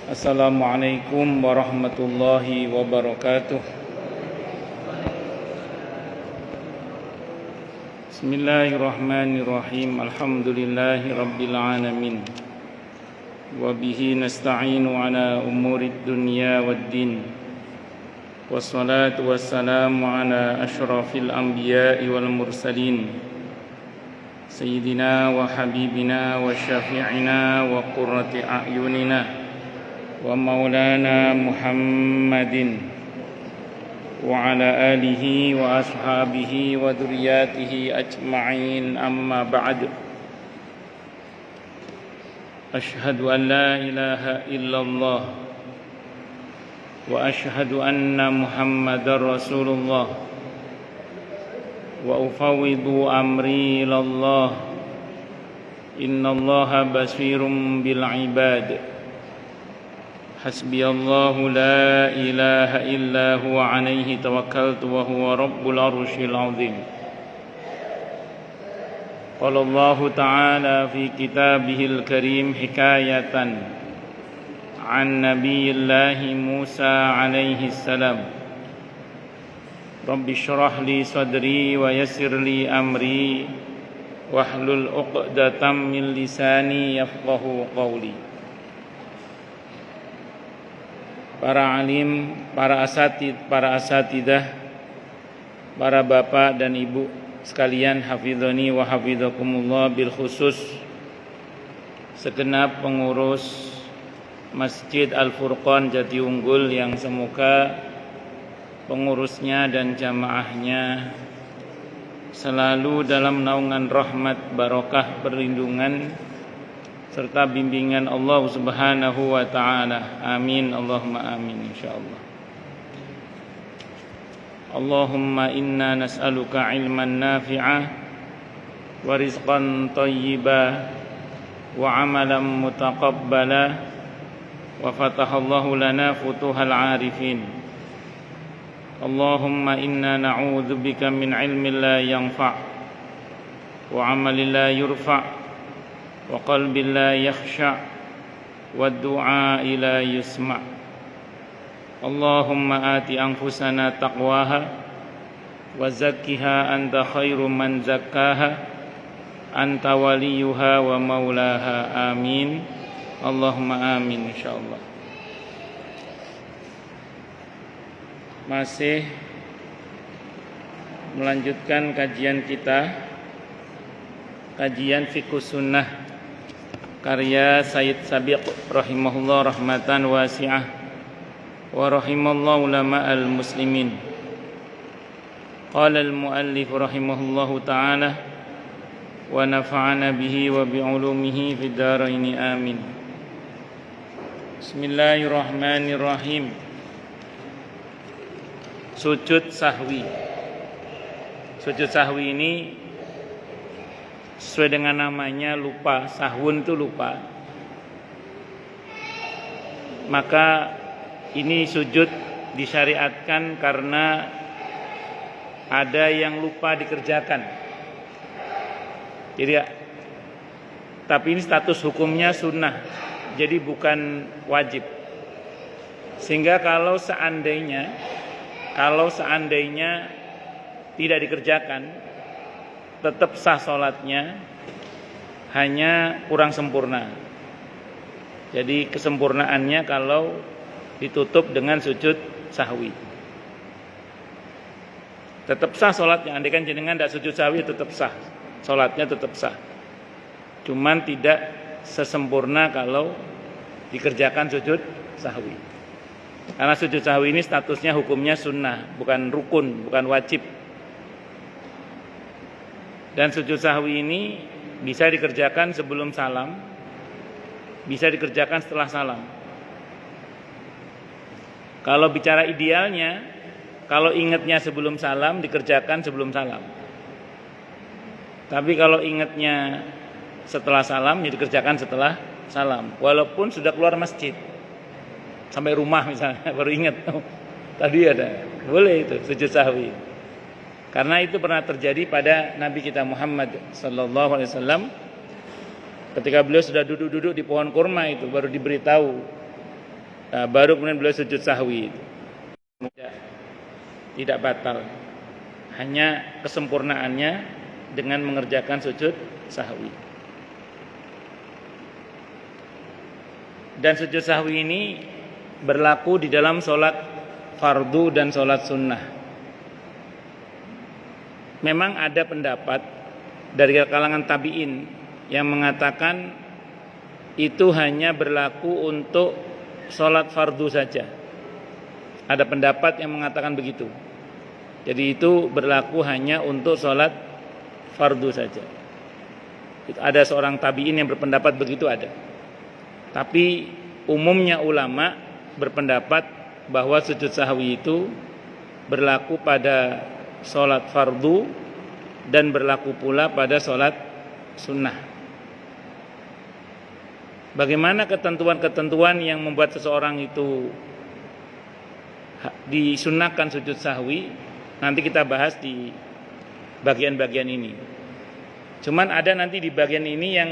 Assalamualaikum warahmatullahi wabarakatuh. Bismillahirrahmanirrahim. Alhamdulillahi rabbil alamin. Wa bihi nasta'inu ala umurid dunya waddin. Wassalatu wassalamu ala asyrafil anbiya'i wal mursalin. Sayyidina wa habibina wa syafi'ina wa qurrati a'yunina wa maulana Muhammadin wa ala alihi wa ashabihi wa dzurriyyatihi ajma'in, amma ba'd. Asyhadu an la ilaha illallah wa asyhadu anna Muhammadar Rasulullah wa ufawwidu amri ilallah. Innallaha basirum bil ibad. Hasbiyallahu la ilaha illa huwa alaihi tawakkaltu wa huwa rabbul arsyil azim. Qala Allah ta'ala fi kitabihil karim hikayatan an nabiyillahi Musa alaihi salam. Rabbi shrah li sadri wa yassir li amri wahlul 'uqdatam min lisani yafqahu qawli. Para alim, para asatidah, para bapak dan ibu sekalian, hafizani wa hafizakumullah, bil khusus segenap pengurus Masjid Al-Furqan Jatiunggul yang semoga pengurusnya dan jamaahnya selalu dalam naungan rahmat, barokah, perlindungan serta bimbingan Allah Subhanahu wa ta'ala. Amin, Allahumma amin, insyaallah. Allahumma inna nas'aluka ilman nafi'ah wa rizqan thayyiba wa amalan mutaqabbala wa fatahallahu lana futuhal arifin. Allahumma inna na'udzubika min ilmin la yanfa' wa amalin la yurfa' wa qalbin la yakhsha' wa du'a la yusma'. Allahumma ati anfusana taqwaha wa zakkiha anta khairu man zakkaha anta waliyuha wa maulaha. Amin, Allahumma amin, insyaallah. Masih melanjutkan kajian kita, kajian Fiqhus Sunnah karya Sayyid Sabiq rahimahullah rahmatan wasi'ah wa rahimallahu ulama al-muslimin. Qala al-muallif rahimahullahu ta'ala wa nafa'ana bihi wa bi'ulumihi fid dharain, amin. Bismillahirrahmanirrahim. Sujud sahwi. Sujud sahwi ini sesuai dengan namanya, lupa. Sahwun itu lupa. Maka ini sujud disyariatkan karena ada yang lupa dikerjakan. Jadi, tapi ini status hukumnya sunnah, jadi bukan wajib. Sehingga kalau seandainya tidak dikerjakan, tetap sah sholatnya, hanya kurang sempurna. Jadi kesempurnaannya kalau ditutup dengan sujud sahwi. Tetap sah sholatnya. Andaikan jenengan tidak sujud sahwi, tetap sah sholatnya, tetap sah. Cuman tidak sesempurna kalau dikerjakan sujud sahwi. Karena sujud sahwi ini statusnya hukumnya sunnah, bukan rukun, bukan wajib. Dan sujud sahwi ini bisa dikerjakan sebelum salam, bisa dikerjakan setelah salam. Kalau bicara idealnya, kalau ingatnya sebelum salam, dikerjakan sebelum salam. Tapi kalau ingatnya setelah salam, ya dikerjakan setelah salam. Walaupun sudah keluar masjid, sampai rumah misalnya, baru ingat, oh, tadi ada. Boleh itu sujud sahwi. Karena itu pernah terjadi pada Nabi kita Muhammad sallallahu alaihi wasallam ketika beliau sudah duduk-duduk di pohon kurma itu, baru diberitahu Nah, baru kemudian beliau sujud sahwi. Tidak batal, hanya kesempurnaannya dengan mengerjakan sujud sahwi. Dan sujud sahwi ini berlaku di dalam sholat fardu dan sholat sunnah. Memang ada pendapat dari kalangan tabi'in yang mengatakan itu hanya berlaku untuk sholat fardu saja. Ada pendapat yang mengatakan begitu. Jadi itu berlaku hanya untuk sholat fardu saja. Ada seorang tabi'in yang berpendapat begitu, ada. Tapi umumnya ulama berpendapat bahwa sujud sahwi itu berlaku pada sholat fardu dan berlaku pula pada sholat sunnah. Bagaimana ketentuan-ketentuan yang membuat seseorang itu disunnahkan sujud sahwi, nanti kita bahas di bagian-bagian ini. Cuman ada nanti di bagian ini yang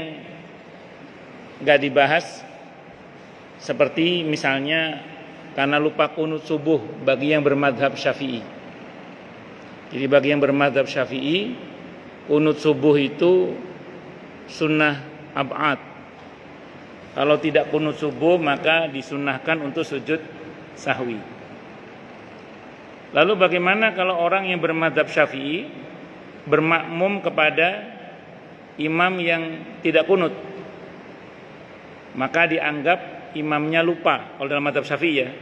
nggak dibahas, seperti misalnya karena lupa kunut subuh bagi yang bermadhab Syafi'i. Jadi bagi yang bermadhab Syafi'i, kunut subuh itu sunnah ab'ad. Kalau tidak kunut subuh maka disunnahkan untuk sujud sahwi. Lalu bagaimana kalau orang yang bermadhab Syafi'i bermakmum kepada imam yang tidak kunut? Maka dianggap imamnya lupa. Kalau dalam madhab Syafi'i ya,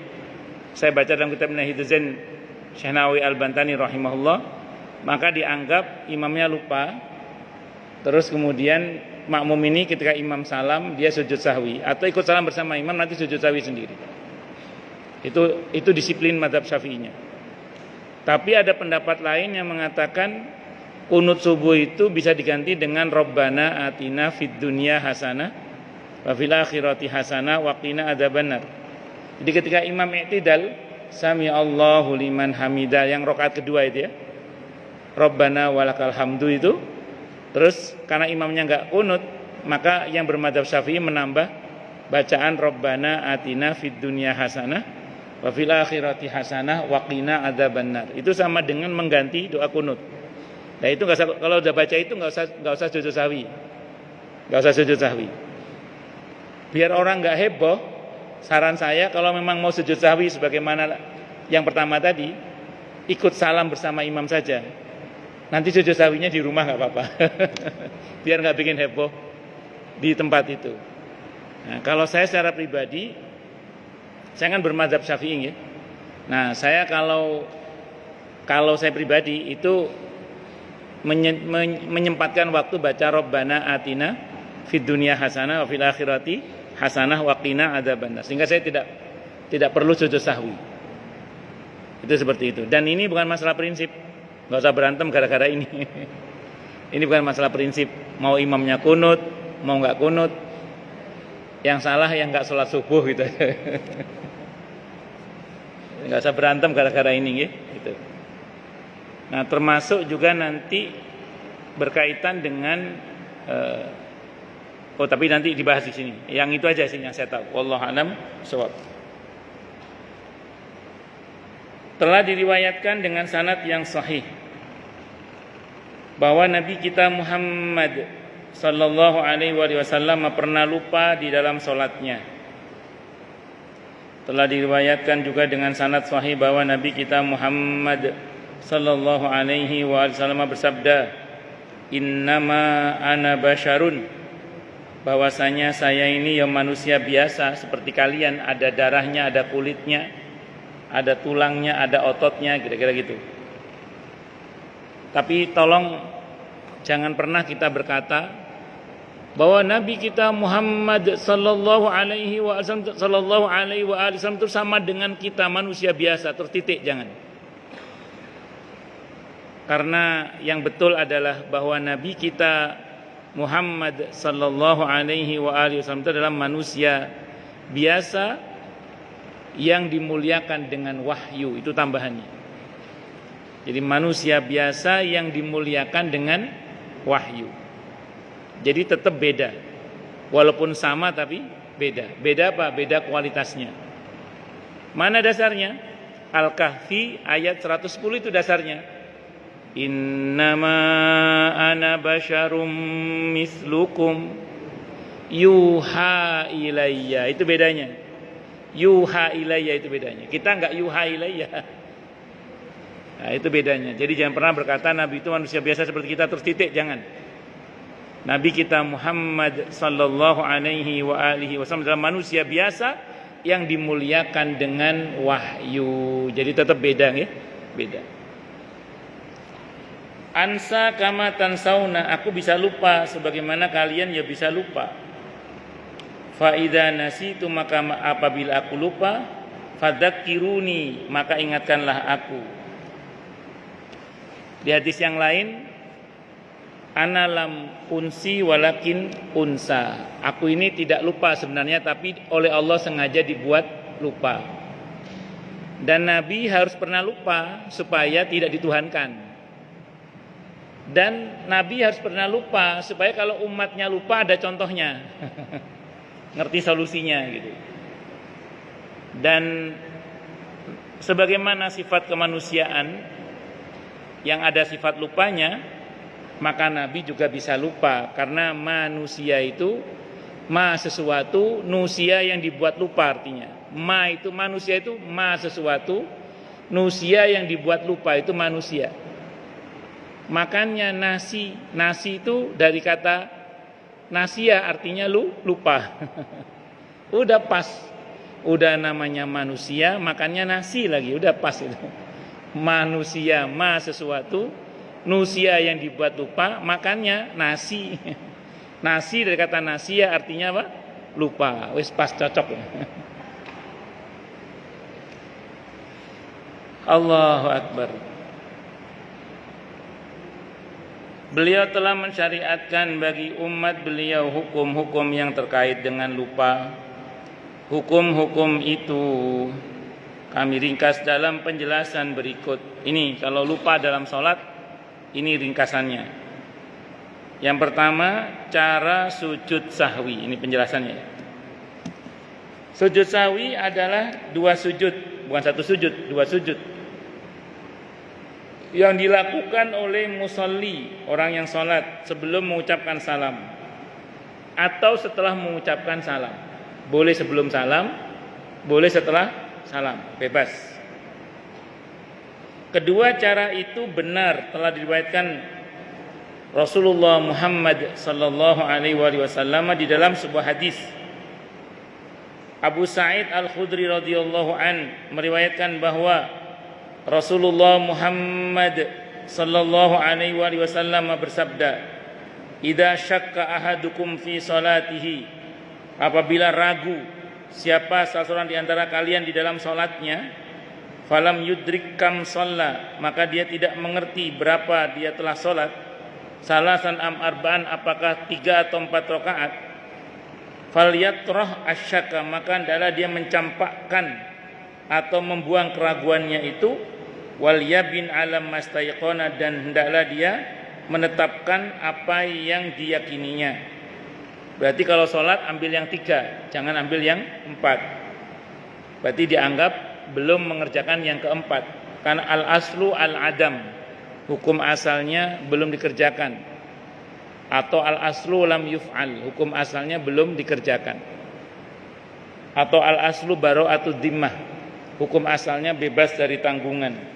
saya baca dalam kitab Minhajul Zain Syekh Nawawi Al-Bantani rahimahullah, maka dianggap imamnya lupa. Terus kemudian makmum ini ketika imam salam dia sujud sahwi, atau ikut salam bersama imam nanti sujud sahwi sendiri. Itu disiplin madhab Syafi'inya. Tapi ada pendapat lain yang mengatakan kunut subuh itu bisa diganti dengan Rabbana atina fid dunya hasanah wa fil akhirati hasanah wa qina adzabannar. Jadi ketika imam i'tidal, sami Allahu liman hamidah, yang rakaat kedua itu ya, Rabbana walakal hamdu itu, terus karena imamnya enggak kunut, maka yang bermadzhab Syafi'i menambah bacaan Rabbana atina fid dunya hasanah wa fil akhirati hasanah wa qina adzabannar. Itu sama dengan mengganti doa kunut. Nah itu enggak usah, kalau udah baca itu enggak usah sujud sahwi. Enggak usah sujud sahwi. Biar orang enggak heboh, saran saya kalau memang mau sujud sahwi sebagaimana yang pertama tadi, ikut salam bersama imam saja. Nanti sujud sahwinya di rumah enggak apa-apa. Biar enggak bikin heboh di tempat itu. Nah, kalau saya secara pribadi, saya kan bermadzhab Syafi'i ya. Nah, saya kalau saya pribadi itu menyempatkan waktu baca Rabbana atina fid dunya hasanah wa fil akhirati hasanah wa qina adzabannar, sehingga saya tidak perlu sujud sahwi. Itu seperti itu. Dan ini bukan masalah prinsip. Enggak usah berantem gara-gara ini. Ini bukan masalah prinsip. Mau imamnya kunut, mau enggak kunut. Yang salah yang enggak sholat subuh gitu. Enggak usah berantem gara-gara ini gitu. Nah, termasuk juga nanti berkaitan dengan tapi nanti dibahas di sini. Yang itu aja sih yang saya tahu. Wallahu a'lam bishawab. Telah diriwayatkan dengan sanad yang sahih bahwa Nabi kita Muhammad sallallahu alaihi wasallam pernah lupa di dalam salatnya. Telah diriwayatkan juga dengan sanad sahih bahwa Nabi kita Muhammad sallallahu alaihi wasallam bersabda, "Innama ana basyarun," bahwasanya saya ini ya manusia biasa seperti kalian, ada darahnya, ada kulitnya, ada tulangnya, ada ototnya, kira-kira gitu. Tapi tolong jangan pernah kita berkata bahwa Nabi kita Muhammad sallallahu alaihi wasallam itu sama dengan kita manusia biasa, terus titik, jangan. Karena yang betul adalah bahwa Nabi kita Muhammad sallallahu alaihi wasallam itu adalah manusia biasa yang dimuliakan dengan wahyu, itu tambahannya. Jadi manusia biasa yang dimuliakan dengan wahyu. Jadi tetap beda. Walaupun sama tapi beda. Beda apa? Beda kualitasnya. Mana dasarnya? Al-Kahfi ayat 110 itu dasarnya. Innama ana basyarum mislukum yuha ilayya. Itu bedanya. Yuha ilayya itu bedanya. Kita enggak yuha ilayya. Nah, itu bedanya. Jadi jangan pernah berkata Nabi itu manusia biasa seperti kita terus titik, jangan. Nabi kita Muhammad sallallahu alaihi wa alihi wasallam adalah manusia biasa yang dimuliakan dengan wahyu. Jadi tetap beda ya, beda. Ansa kama tansauna, aku bisa lupa sebagaimana kalian ya bisa lupa. Fa idza nasitu, maka apabila aku lupa, fadzakiruni, maka ingatkanlah aku. Di hadis yang lain, ana lam unsi walakin unsa. Aku ini tidak lupa sebenarnya, tapi oleh Allah sengaja dibuat lupa. Dan Nabi harus pernah lupa supaya tidak dituhankan. Dan Nabi harus pernah lupa supaya kalau umatnya lupa ada contohnya. Ngerti solusinya gitu. Dan sebagaimana sifat kemanusiaan yang ada sifat lupanya, maka Nabi juga bisa lupa. Karena manusia itu ma sesuatu, nusia yang dibuat lupa artinya. Ma itu manusia itu ma sesuatu, nusia yang dibuat lupa itu manusia. Makanya nasi itu dari kata nasia artinya lupa. Udah pas. Udah namanya manusia, makannya nasi lagi, udah pas itu. Manusia ma sesuatu, nusia yang dibuat lupa, makannya nasi. Nasi dari kata nasia artinya apa? Lupa. Wis pas, cocok ya. Allahu Akbar. Beliau telah mensyariatkan bagi umat beliau hukum-hukum yang terkait dengan lupa. Hukum-hukum itu kami ringkas dalam penjelasan berikut. Ini kalau lupa dalam sholat, ini ringkasannya. Yang pertama, cara sujud sahwi. Ini penjelasannya. Sujud sahwi adalah dua sujud, bukan satu sujud, dua sujud. Yang dilakukan oleh musolli, orang yang sholat sebelum mengucapkan salam atau setelah mengucapkan salam. Boleh sebelum salam, boleh setelah salam, bebas. Kedua cara itu benar, telah diriwayatkan Rasulullah Muhammad sallallahu alaihi wasallam di dalam sebuah hadis. Abu Sa'id Al-Khudri radhiyallahu an meriwayatkan bahwa Rasulullah Muhammad sallallahu alaihi wasallam bersabda, "Idza syakka ahadukum fi salatihi," apabila ragu siapa salah seorang di antara kalian di dalam salatnya, falam yudrik kam shalla, maka dia tidak mengerti berapa dia telah salat, salasan am arba'an, apakah 3 atau 4 rakaat, falyatrah asyaka, maka hendaklah dia mencampakkan atau membuang keraguannya itu, wal yabin alam mastayqana, dan hendaklah dia menetapkan apa yang diyakininya. Berarti kalau sholat ambil yang 3, jangan ambil yang 4. Berarti dianggap belum mengerjakan yang keempat. Karena al-aslu al-adam, hukum asalnya belum dikerjakan. Atau al-aslu lam yuf'al, hukum asalnya belum dikerjakan. Atau al-aslu bara'atud dhimmah, hukum asalnya bebas dari tanggungan.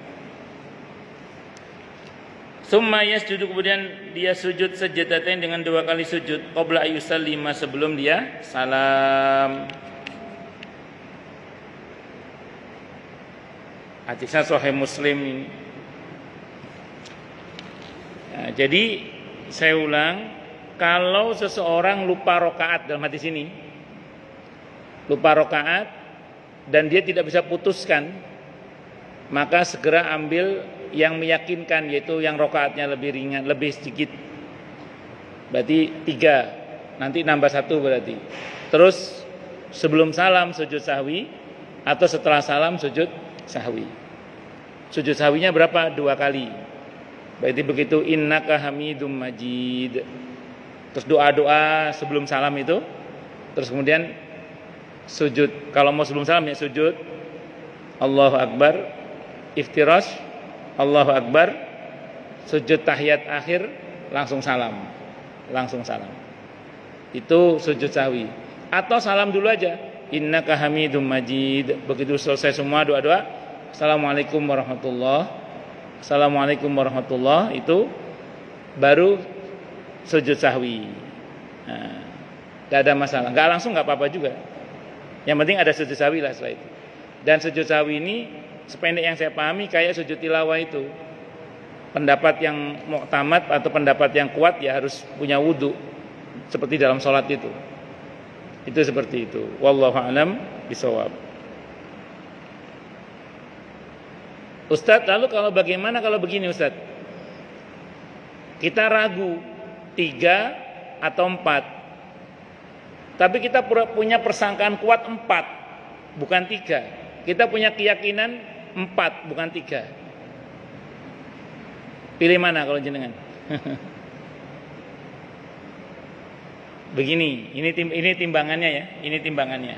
Summa yasjudu, kemudian dia sujud sajdatain dengan 2 kali sujud, qabla ayyusallima, sebelum dia salam. Hadisnya Sahih Muslim ini. Nah, jadi saya ulang, kalau seseorang lupa rakaat dalam hadis ini, lupa rakaat dan dia tidak bisa putuskan, maka segera ambil yang meyakinkan, yaitu yang rakaatnya lebih ringan, lebih sedikit. Berarti 3, nanti nambah 1 berarti. Terus sebelum salam sujud sahwi atau setelah salam sujud sahwi. Sujud sahwinya berapa? 2 kali. Berarti begitu, innaka hamidum majid. Terus doa-doa sebelum salam itu. Terus kemudian sujud. Kalau mau sebelum salam ya sujud. Allahu Akbar, iftirash, Allahu Akbar, sujud tahiyat akhir, langsung salam. Itu sujud sahwi. Atau salam dulu aja, innaka hamidum majid. Begitu selesai semua doa-doa, assalamualaikum warahmatullah, itu baru sujud sahwi. Nah, gak ada masalah, gak langsung gak apa-apa juga. Yang penting ada sujud sahwi lah setelah itu. Dan sujud sahwi ini sependek yang saya pahami kayak sujud tilawah itu. Pendapat yang mu'tamad atau pendapat yang kuat ya harus punya wudu seperti dalam sholat itu. Itu seperti itu. Wallahu a'lam bishawab. Ustadz, lalu bagaimana kalau begini Ustadz? Kita ragu 3 atau 4. Tapi kita punya persangkaan kuat 4, bukan 3. Kita punya keyakinan 4, bukan 3. Pilih mana kalau jenengan? Begini, ini timbangannya ya, ini timbangannya.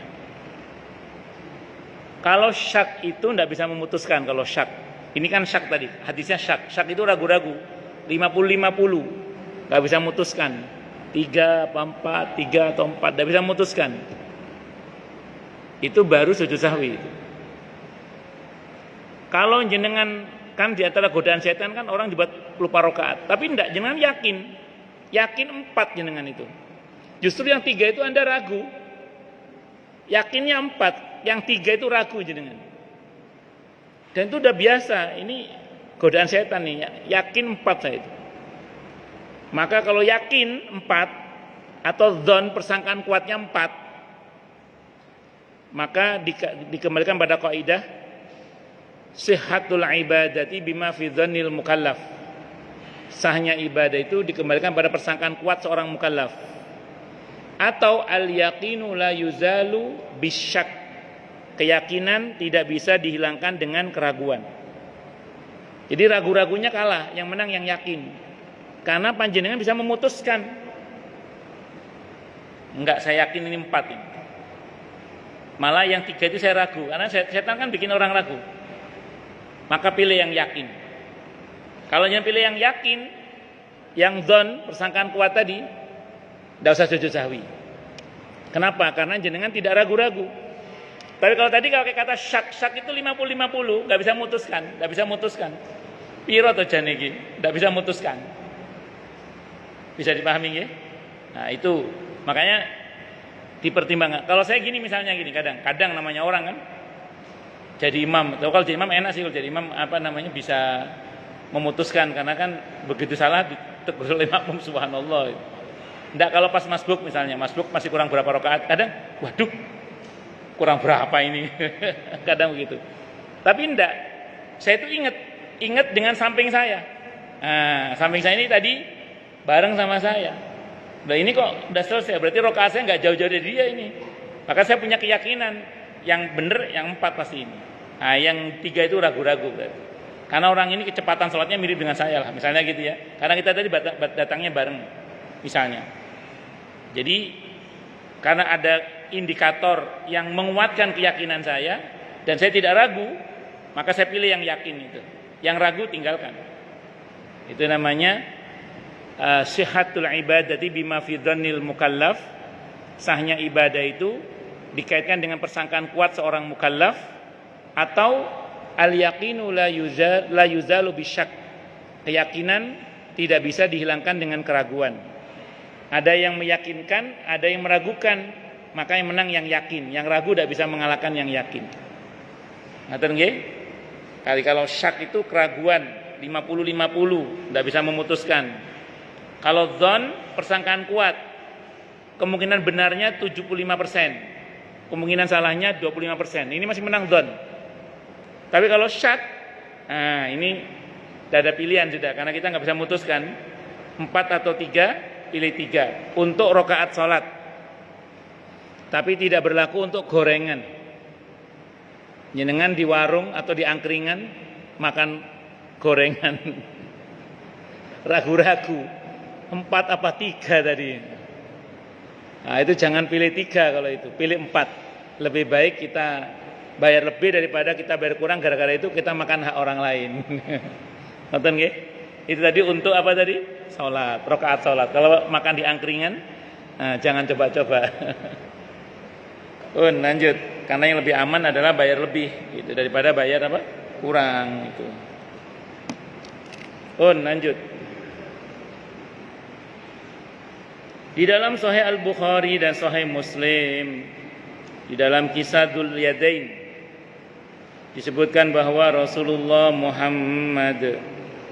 Kalau syak itu tidak bisa memutuskan kalau syak. Ini kan syak tadi, hadisnya syak. Syak itu ragu-ragu, 50-50, nggak bisa memutuskan. 3 apa 4, 3 atau 4, tidak bisa memutuskan. Itu baru sujud sahwi. Kalau jenengan kan di antara godaan setan kan orang dibuat lupa rakaat, tapi enggak, jenengan yakin 4 jenengan itu. Justru yang 3 itu Anda ragu. Yakinnya 4, yang 3 itu ragu jenengan. Dan itu udah biasa, ini godaan setan nih, yakin 4 saya itu. Maka kalau yakin 4 atau dzon persangkaan kuatnya 4, maka dikembalikan pada kaidah sihhatul ibadati bima fi dzannil mukallaf. Sahnya ibadah itu dikembalikan pada persangkaan kuat seorang mukallaf. Atau al yaqinu la yuzalu bisyak. Keyakinan tidak bisa dihilangkan dengan keraguan. Jadi ragu-ragunya kalah, yang menang yang yakin. Karena panjenengan bisa memutuskan. Enggak, saya yakin ini 4 ini. Malah yang 3 itu saya ragu, karena setan kan bikin orang ragu. Maka pilih yang yakin. Kalau jangan pilih yang yakin, yang dzon, persangkaan kuat tadi, tidak usah sujud sahwi. Kenapa? Karena jenengan tidak ragu-ragu. Tapi kalau tadi kalau kayak kata syak itu 50-50, nggak bisa memutuskan. Piro atau janegi, nggak bisa memutuskan. Bisa dipahami ya? Nah itu makanya dipertimbangkan. Kalau saya gini misalnya gini, kadang namanya orang kan. Jadi imam, kalau jadi imam enak sih, kalau jadi imam bisa memutuskan, karena kan begitu salah ditegur oleh makmum, subhanallah. Enggak, kalau pas masbuk misalnya, masbuk masih kurang berapa rakaat, kadang waduh kurang berapa ini. Kadang begitu. Tapi enggak, saya itu ingat dengan samping saya. Nah, samping saya ini tadi bareng sama saya. Nah ini kok udah selesai, berarti rakaat saya enggak jauh-jauh dari dia ini. Maka saya punya keyakinan yang benar yang 4 pasti ini. Nah, yang 3 itu ragu-ragu berarti. Karena orang ini kecepatan sholatnya mirip dengan saya lah, misalnya gitu ya. Karena kita tadi datangnya bareng, misalnya. Jadi karena ada indikator yang menguatkan keyakinan saya dan saya tidak ragu, maka saya pilih yang yakin itu. Yang ragu tinggalkan. Itu namanya sihhatul ibadati bima fi dzannil mukallaf. Sahnya ibadah itu dikaitkan dengan persangkaan kuat seorang mukallaf, atau al yaqinu la yuzalu bisyak. Keyakinan tidak bisa dihilangkan dengan keraguan. Ada yang meyakinkan, ada yang meragukan, maka yang menang yang yakin. Yang ragu tidak bisa mengalahkan yang yakin. Ngaten nggih? Kalau syak itu keraguan 50-50, tidak bisa memutuskan. Kalau dzon persangkaan kuat, kemungkinan benarnya 75%. Kemungkinan salahnya 25%. Ini masih menang dzon. Tapi kalau syak, nah ini tidak ada pilihan sudah, karena kita nggak bisa memutuskan 4 atau 3, pilih 3 untuk rakaat sholat. Tapi tidak berlaku untuk gorengan. Jenengan di warung atau di angkringan makan gorengan, ragu-ragu 4 apa 3 tadi. Nah itu jangan pilih 3, kalau itu pilih 4. Lebih baik kita bayar lebih daripada kita bayar kurang gara-gara itu kita makan hak orang lain. Nonton nggih? Itu tadi untuk apa tadi? Salat, rakaat salat. Kalau makan di angkringan, jangan coba-coba. Lanjut. Karena yang lebih aman adalah bayar lebih gitu daripada bayar apa? Kurang itu. Lanjut. Di dalam Sahih Al-Bukhari dan Sahih Muslim, di dalam kisah Dzul Yadain disebutkan bahwa Rasulullah Muhammad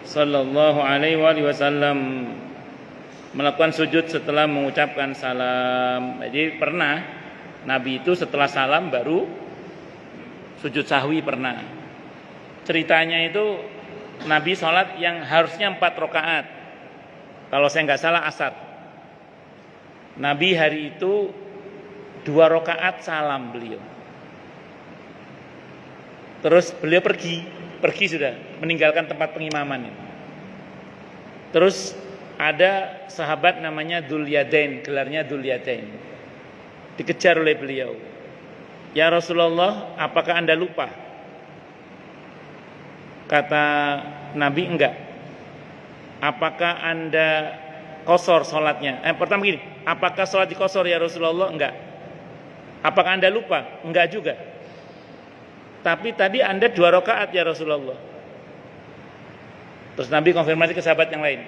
sallallahu alaihi wasallam melakukan sujud setelah mengucapkan salam. Jadi pernah Nabi itu setelah salam baru sujud sahwi pernah. Ceritanya itu Nabi sholat yang harusnya 4 rakaat. Kalau saya nggak salah asar. Nabi hari itu 2 rakaat salam beliau. Terus beliau pergi sudah meninggalkan tempat pengimaman. Terus ada sahabat namanya Dzul Yadain, gelarnya Dzul Yadain. Dikejar oleh beliau. Ya Rasulullah, apakah Anda lupa? Kata Nabi, enggak. Apakah Anda qasar salatnya? Pertama gini, apakah salat diqasar ya Rasulullah? Enggak. Apakah Anda lupa? Enggak juga. Tapi tadi Anda 2 rakaat ya Rasulullah. Terus Nabi konfirmasi ke sahabat yang lain.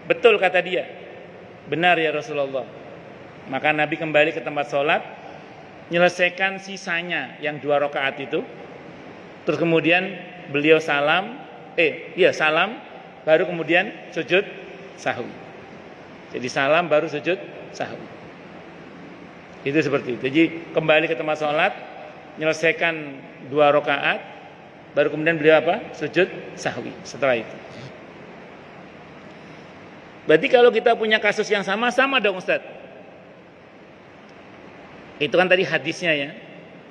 Betul kata dia. Benar ya Rasulullah. Maka Nabi kembali ke tempat sholat, menyelesaikan sisanya yang 2 rakaat itu. Terus kemudian beliau salam, baru kemudian sujud sahwi. Jadi salam baru sujud sahwi. Itu seperti itu. Jadi kembali ke tempat sholat, menyelesaikan 2 rakaat, baru kemudian beliau apa? Sujud sahwi setelah itu. Berarti kalau kita punya kasus yang sama dong Ustaz. Itu kan tadi hadisnya ya.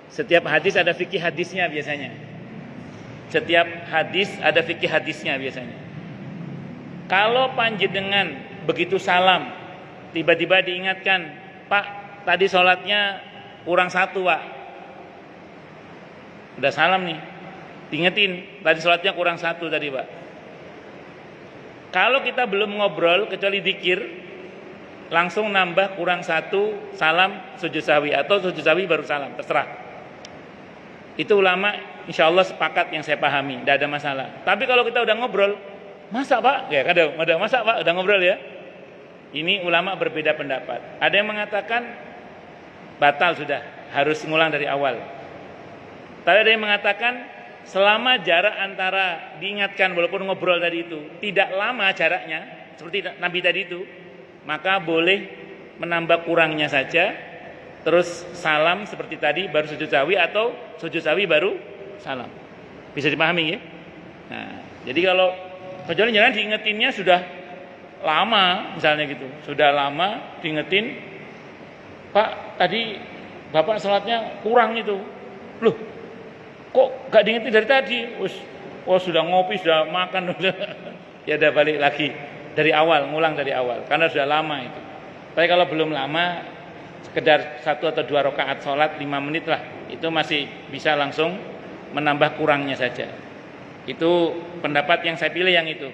Setiap hadis ada fikih hadisnya biasanya. Setiap hadis ada fikih hadisnya biasanya. Kalau panjenengan begitu salam, tiba-tiba diingatkan, Pak, tadi sholatnya kurang 1 Pak. Udah salam nih, diingetin, tadi sholatnya kurang 1 tadi Pak. Kalau kita belum ngobrol kecuali dzikir, langsung nambah kurang 1, salam, sujud sahwi, atau sujud sahwi baru salam, terserah. Itu ulama insya Allah sepakat yang saya pahami, tidak ada masalah. Tapi kalau kita udah ngobrol, masa Pak? Ya kadang ada masa Pak, udah ngobrol ya. Ini ulama berbeda pendapat. Ada yang mengatakan batal sudah, harus ngulang dari awal. Tapi ada yang mengatakan selama jarak antara diingatkan walaupun ngobrol tadi itu tidak lama jaraknya, seperti Nabi tadi itu, maka boleh menambah kurangnya saja, terus salam seperti tadi baru sujud sahwi, atau sujud sahwi baru salam. Bisa dipahami ya? Nah, jadi kalau kecuali jangan diingetinnya sudah lama misalnya gitu, sudah lama diingetin, Pak tadi Bapak sholatnya kurang itu, loh kok gak diingetin dari tadi? Sudah ngopi, sudah makan, ya udah balik lagi dari awal, ngulang dari awal, karena sudah lama itu. Tapi kalau belum lama, sekedar 1 atau 2 rakaat sholat 5 menit lah, itu masih bisa langsung menambah kurangnya saja. Itu pendapat yang saya pilih yang itu.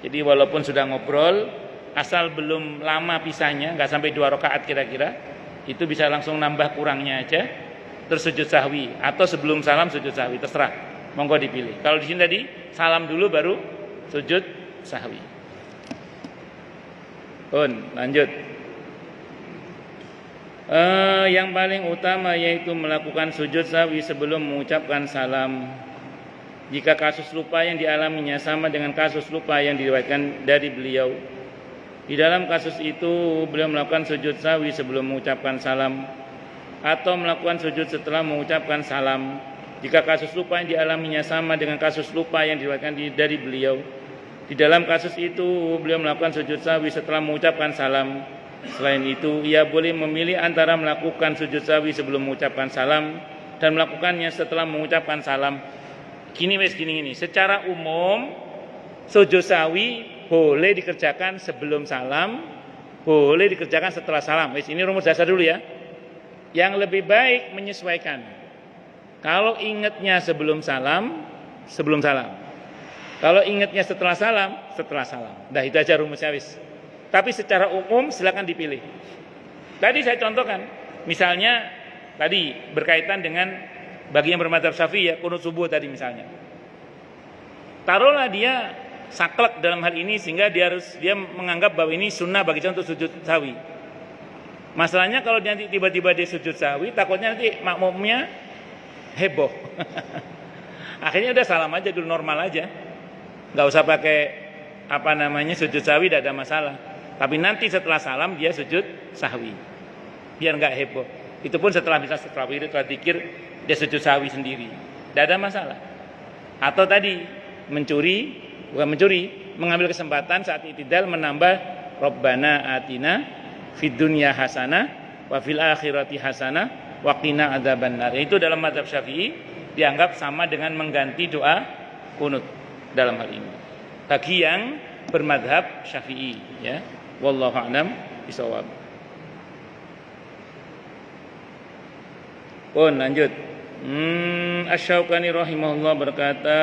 Jadi walaupun sudah ngobrol, asal belum lama pisahnya, nggak sampai 2 rakaat kira-kira, itu bisa langsung nambah kurangnya aja, terus sujud sahwi, atau sebelum salam sujud sahwi, terserah, monggo dipilih. Kalau di sini tadi salam dulu baru sujud sahwi. Lanjut. Yang paling utama yaitu melakukan sujud sahwi sebelum mengucapkan salam. Jika kasus lupa yang dialaminya sama dengan kasus lupa yang diriwayatkan dari beliau, di dalam kasus itu beliau melakukan sujud sahwi sebelum mengucapkan salam, atau melakukan sujud setelah mengucapkan salam. Jika kasus lupa yang dialaminya sama dengan kasus lupa yang diriwayatkan dari beliau, di dalam kasus itu beliau melakukan sujud sahwi setelah mengucapkan salam. Selain itu, ia boleh memilih antara melakukan sujud sahwi sebelum mengucapkan salam dan melakukannya setelah mengucapkan salam. Gini. Secara umum sujud sahwi boleh dikerjakan sebelum salam, boleh dikerjakan setelah salam. Ini rumus dasar dulu ya. Yang lebih baik menyesuaikan. Kalau ingatnya sebelum salam, sebelum salam. Kalau ingatnya setelah salam, setelah salam. Nah, itu aja rumusnya wis. Tapi secara umum silakan dipilih. Tadi saya contohkan, misalnya tadi berkaitan dengan bagi yang bermadzhab Syafi'i ya, kunut subuh tadi misalnya. Taruhlah dia saklek dalam hal ini sehingga dia menganggap bahwa ini sunnah bagi dia untuk sujud sahwi. Masalahnya kalau nanti tiba-tiba dia sujud sahwi, takutnya nanti makmumnya heboh. Akhirnya udah salam aja dulu, normal aja. Nggak usah pakai sujud sahwi, tidak ada masalah. Tapi nanti setelah salam dia sujud sahwi, biar nggak heboh. Itu pun setelah zikir dia sujud sahwi sendiri, tidak ada masalah. Atau tadi mengambil kesempatan saat i'tidal menambah Rabbana atina fid dunya hasanah wa fil akhirati hasanah wa qina adzabannar. Itu dalam mazhab Syafi'i dianggap sama dengan mengganti doa kunut dalam hal ini. Bagi yang bermadzhab Syafi'i ya. Wallahu a'lam bishawab. Lanjut. Asy-Syaukani rahimahullah berkata,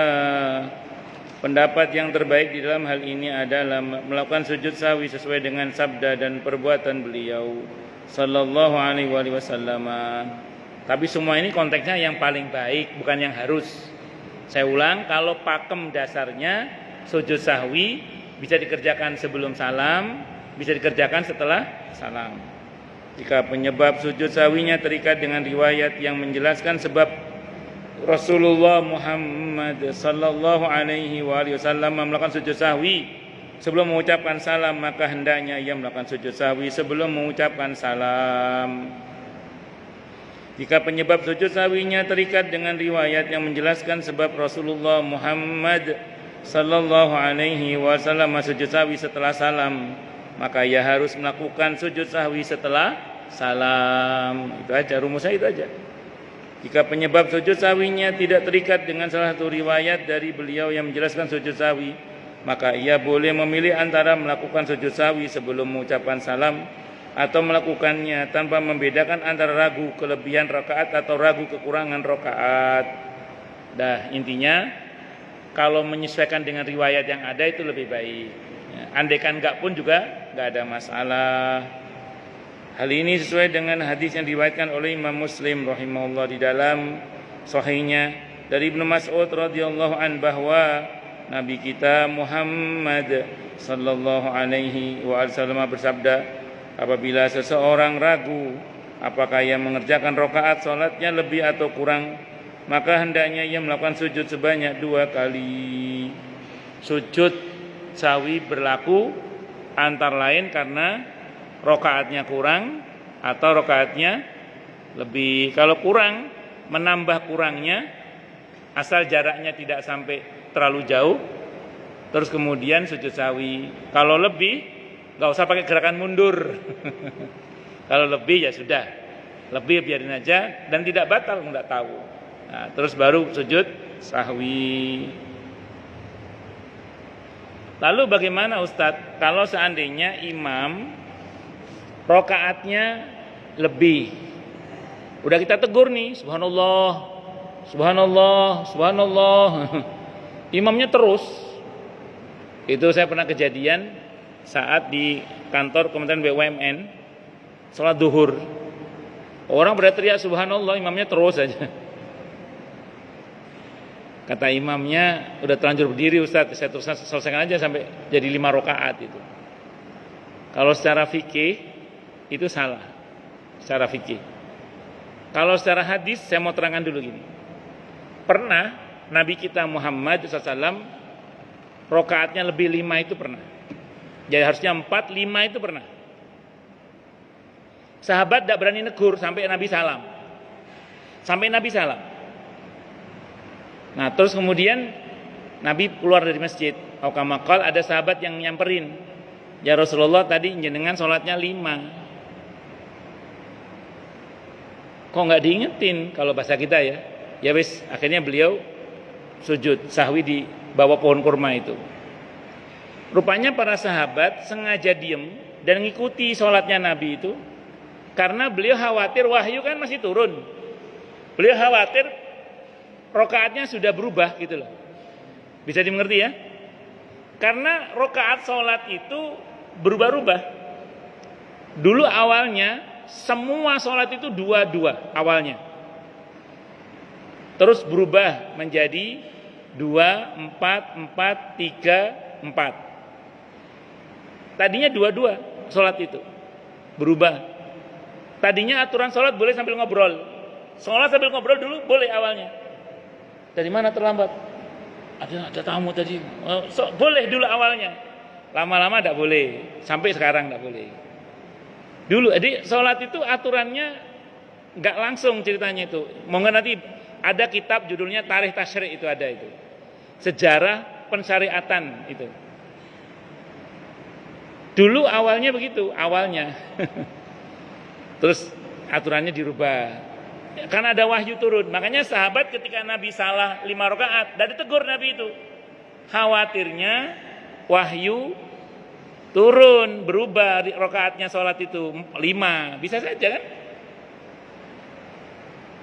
pendapat yang terbaik di dalam hal ini adalah melakukan sujud sahwi sesuai dengan sabda dan perbuatan beliau sallallahu alaihi wasallam. Tapi semua ini konteksnya yang paling baik, bukan yang harus. Saya ulang, kalau pakem dasarnya sujud sahwi bisa dikerjakan sebelum salam, bisa dikerjakan setelah salam. Jika penyebab sujud sahwinya terikat dengan riwayat yang menjelaskan sebab Rasulullah Muhammad sallallahu alaihi wasallam melakukan sujud sahwi sebelum mengucapkan salam, maka hendaknya ia melakukan sujud sahwi sebelum mengucapkan salam. Jika penyebab sujud sahwinya terikat dengan riwayat yang menjelaskan sebab Rasulullah Muhammad sallallahu alaihi wasallam sujud sahwi setelah salam, maka ia harus melakukan sujud sahwi setelah salam. Itu aja, rumusnya itu aja. Jika penyebab sujud sahwinya tidak terikat dengan salah satu riwayat dari beliau yang menjelaskan sujud sahwi, maka ia boleh memilih antara melakukan sujud sahwi sebelum mengucapkan salam atau melakukannya tanpa membedakan antara ragu kelebihan rakaat atau ragu kekurangan rakaat. Intinya kalau menyesuaikan dengan riwayat yang ada itu lebih baik. Andaikan enggak pun juga enggak ada masalah. Hal ini sesuai dengan hadis yang diriwayatkan oleh Imam Muslim rahimahullah di dalam sahihnya dari Ibnu Mas'ud radhiyallahu an bahwa Nabi kita Muhammad sallallahu alaihi wasallam bersabda, apabila seseorang ragu apakah ia mengerjakan rakaat salatnya lebih atau kurang, maka hendaknya ia melakukan sujud sebanyak 2 kali. Sujud sahwi berlaku antara lain karena rakaatnya kurang atau rakaatnya lebih. Kalau kurang, menambah kurangnya asal jaraknya tidak sampai terlalu jauh, terus kemudian sujud sahwi. Kalau lebih, nggak usah pakai gerakan mundur. Kalau lebih ya sudah, lebih biarin aja dan tidak batal, nggak tahu. Nah, terus baru sujud sahwi. Lalu bagaimana Ustadz kalau seandainya imam rakaatnya lebih? Udah kita tegur nih, subhanallah, subhanallah, subhanallah. Imamnya terus. Itu saya pernah kejadian saat di kantor Kementerian BUMN sholat duhur. Orang pada teriak subhanallah, imamnya terus aja. Kata imamnya, udah terlanjur berdiri Ustaz, saya terus selesaikan aja sampai jadi 5 rakaat itu. Kalau secara fikih itu salah, secara fikih. Kalau secara hadis saya mau terangkan dulu gini. Pernah Nabi kita Muhammad SAW rakaatnya lebih 5 itu pernah. Jadi harusnya 4, 5 itu pernah. Sahabat tidak berani negur sampai Nabi salam. Sampai Nabi salam. Nah terus kemudian Nabi keluar dari masjid. Aukamakal ada sahabat yang nyamperin. Ya Rasulullah tadi jenengan sholatnya 5. Kok nggak diingetin kalau bahasa kita ya? Ya wis, akhirnya beliau sujud sahwi di bawah pohon kurma itu. Rupanya para sahabat sengaja diem dan ngikuti sholatnya Nabi itu karena beliau khawatir wahyu kan masih turun. Beliau khawatir rokaatnya sudah berubah gitu loh. Bisa dimengerti ya? Karena rokaat sholat itu berubah-ubah. Dulu awalnya semua sholat itu 2-2 awalnya. Terus berubah menjadi 2-4-4-3-4. Tadinya 2-2 sholat itu. Berubah. Tadinya aturan sholat boleh sambil ngobrol. Sholat sambil ngobrol dulu boleh awalnya. Dari mana terlambat? Ada tamu tadi. Boleh dulu awalnya. Lama-lama tidak boleh. Sampai sekarang tidak boleh. Dulu, jadi sholat itu aturannya nggak langsung ceritanya itu. Mungkin nanti ada kitab judulnya Tarikh Tasyri' itu ada itu. Sejarah pensyariatan itu. Dulu awalnya begitu, awalnya. Terus aturannya dirubah. Karena ada wahyu turun. Makanya sahabat ketika Nabi salah 5 rakaat, dan ditegur Nabi itu. Khawatirnya wahyu turun, berubah rakaatnya sholat itu 5. Bisa saja kan?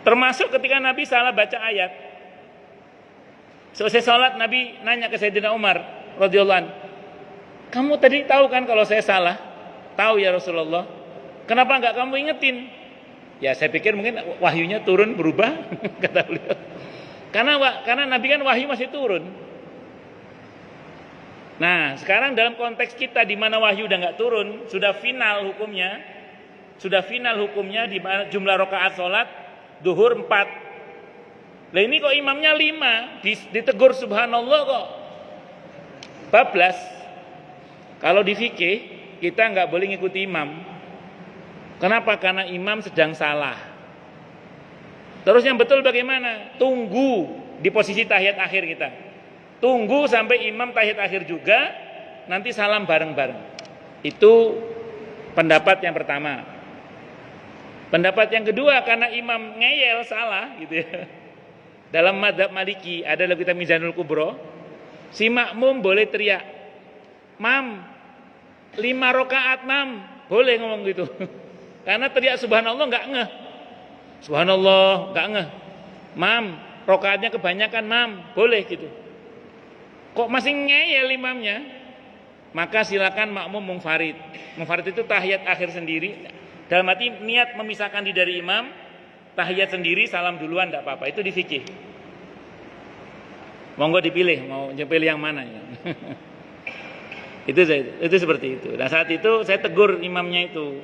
Termasuk ketika Nabi salah baca ayat. Selesai sholat Nabi nanya ke Sayyidina Umar radhiyallahu anhu, kamu tadi tahu kan kalau saya salah? Tahu ya Rasulullah. Kenapa enggak kamu ingetin? Ya saya pikir mungkin wahyunya turun berubah kata beliau. Karena Nabi kan wahyu masih turun. Nah sekarang dalam konteks kita di mana wahyu udah nggak turun, sudah final hukumnya di mana jumlah rakaat sholat duhur 4. Lah ini kok imamnya 5, ditegur subhanallah kok bablas. Kalau di fikih kita nggak boleh ngikuti imam. Kenapa? Karena imam sedang salah. Terus yang betul bagaimana? Tunggu di posisi tahiyat akhir kita. Tunggu sampai imam tahiyat akhir juga, nanti salam bareng-bareng. Itu pendapat yang pertama. Pendapat yang kedua, karena imam ngeyel salah gitu ya. Dalam mazhab Maliki ada dalam kitab Mizanul Kubro, si makmum boleh teriak, "Mam, 5 rakaat, Mam." Boleh ngomong gitu. Karena teriak subhanallah enggak ngeh. Subhanallah enggak ngeh. "Mam, rakaatnya kebanyakan, Mam." Boleh gitu. Kok masih ngeyel imamnya? Maka silakan makmum munfarid. Munfarid itu tahiyat akhir sendiri. Dalam arti niat memisahkan diri dari imam, tahiyat sendiri, salam duluan enggak apa-apa. Itu di fikih. Monggo dipilih, mau pilih yang mana ya. Itu seperti itu. Dan saat itu saya tegur imamnya itu.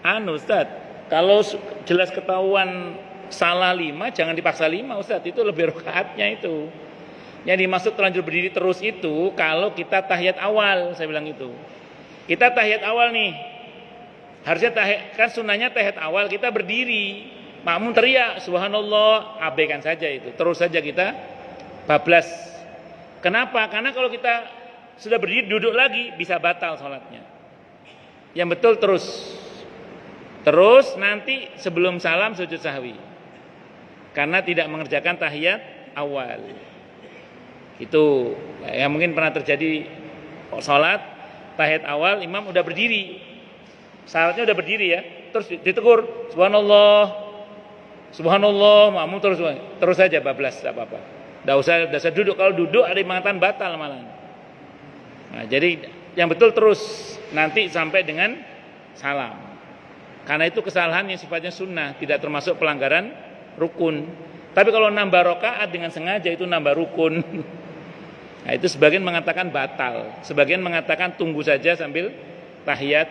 Ustaz, kalau jelas ketahuan salah 5, jangan dipaksa 5 Ustaz, itu lebih rakaatnya itu. Yang dimaksud terlanjur berdiri terus itu kalau kita tahiyat awal, saya bilang itu. Kita tahiyat awal nih. Harusnya kan sunnahnya tahiyat awal kita berdiri. Makmum teriak subhanallah, abaikan saja itu. Terus saja kita bablas. Kenapa? Karena kalau kita sudah berdiri duduk lagi bisa batal sholatnya. Yang betul terus nanti sebelum salam sujud sahwi. Karena tidak mengerjakan tahiyat awal. Itu yang mungkin pernah terjadi sholat tahiyat awal imam udah berdiri. Syaratnya udah berdiri ya. Terus ditegur subhanallah, makmum terus saja bablas enggak apa-apa. Enggak usah duduk. Kalau duduk ada yang mengatakan batal malah. Nah, jadi yang betul terus nanti sampai dengan salam. Karena itu kesalahan yang sifatnya sunnah, tidak termasuk pelanggaran rukun. Tapi kalau nambah rakaat dengan sengaja itu nambah rukun. Nah, itu sebagian mengatakan batal, sebagian mengatakan tunggu saja sambil tahiyat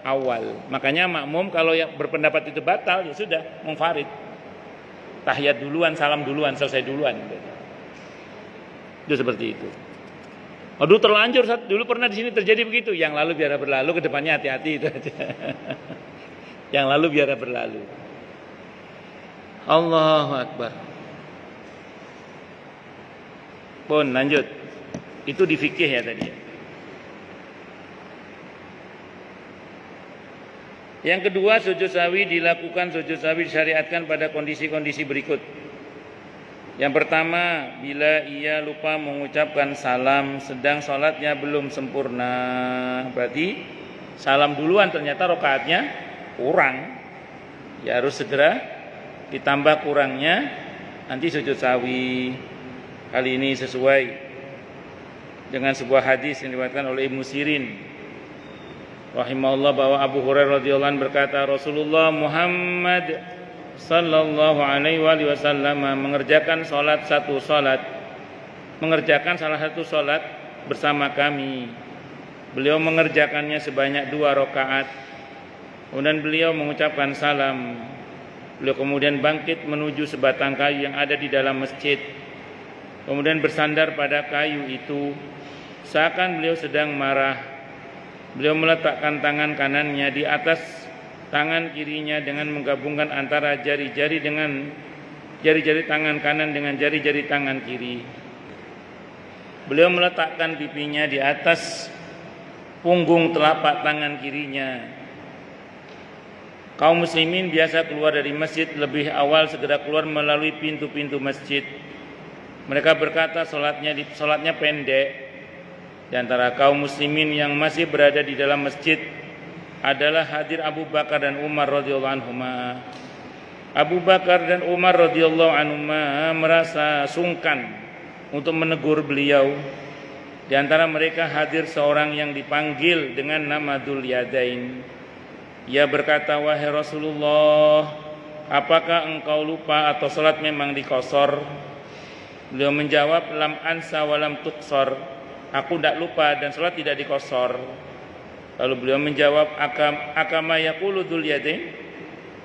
awal. Makanya makmum kalau yang berpendapat itu batal ya sudah munfarid. Tahiyat duluan, salam duluan, selesai duluan. Itu seperti itu. Aduh terlanjur, dulu pernah di sini terjadi begitu. Yang lalu biar berlalu, ke depannya hati-hati itu aja. Yang lalu biar berlalu. Allahu Akbar. Pun lanjut. Itu di fikih ya tadi. Yang kedua, sujud sahwi disyariatkan pada kondisi-kondisi berikut. Yang pertama, bila ia lupa mengucapkan salam sedang sholatnya belum sempurna. Berarti salam duluan, ternyata rakaatnya kurang. Ya harus segera ditambah kurangnya nanti sujud sahwi. Hal ini sesuai dengan sebuah hadis yang diriwayatkan oleh Ibnu Sirin rahimahullah bahwa Abu Hurairah radhiyallahu anhu berkata, Rasulullah Muhammad sallallahu alaihi wasallam mengerjakan salah satu salat bersama kami. Beliau mengerjakannya sebanyak 2 rakaat. Kemudian beliau mengucapkan salam. Beliau kemudian bangkit menuju sebatang kayu yang ada di dalam masjid. Kemudian bersandar pada kayu itu, seakan beliau sedang marah. Beliau meletakkan tangan kanannya di atas tangan kirinya dengan menggabungkan antara jari-jari tangan kanan dengan jari-jari tangan kiri. Beliau meletakkan pipinya di atas punggung telapak tangan kirinya. Kaum muslimin biasa keluar dari masjid lebih awal, segera keluar melalui pintu-pintu masjid. Mereka berkata salatnya pendek. Di antara kaum muslimin yang masih berada di dalam masjid adalah hadir Abu Bakar dan Umar radhiyallahu anhuma. Abu Bakar dan Umar radhiyallahu anhuma merasa sungkan untuk menegur beliau. Di antara mereka hadir seorang yang dipanggil dengan nama Dzul Yadain. Ia berkata, wahai Rasulullah, apakah engkau lupa atau salat memang dikosor? Beliau menjawab, lam ansa walam tuksor. Aku tidak lupa dan salat tidak dikosor. Lalu beliau menjawab, akama yaqulu Dzul Yadain.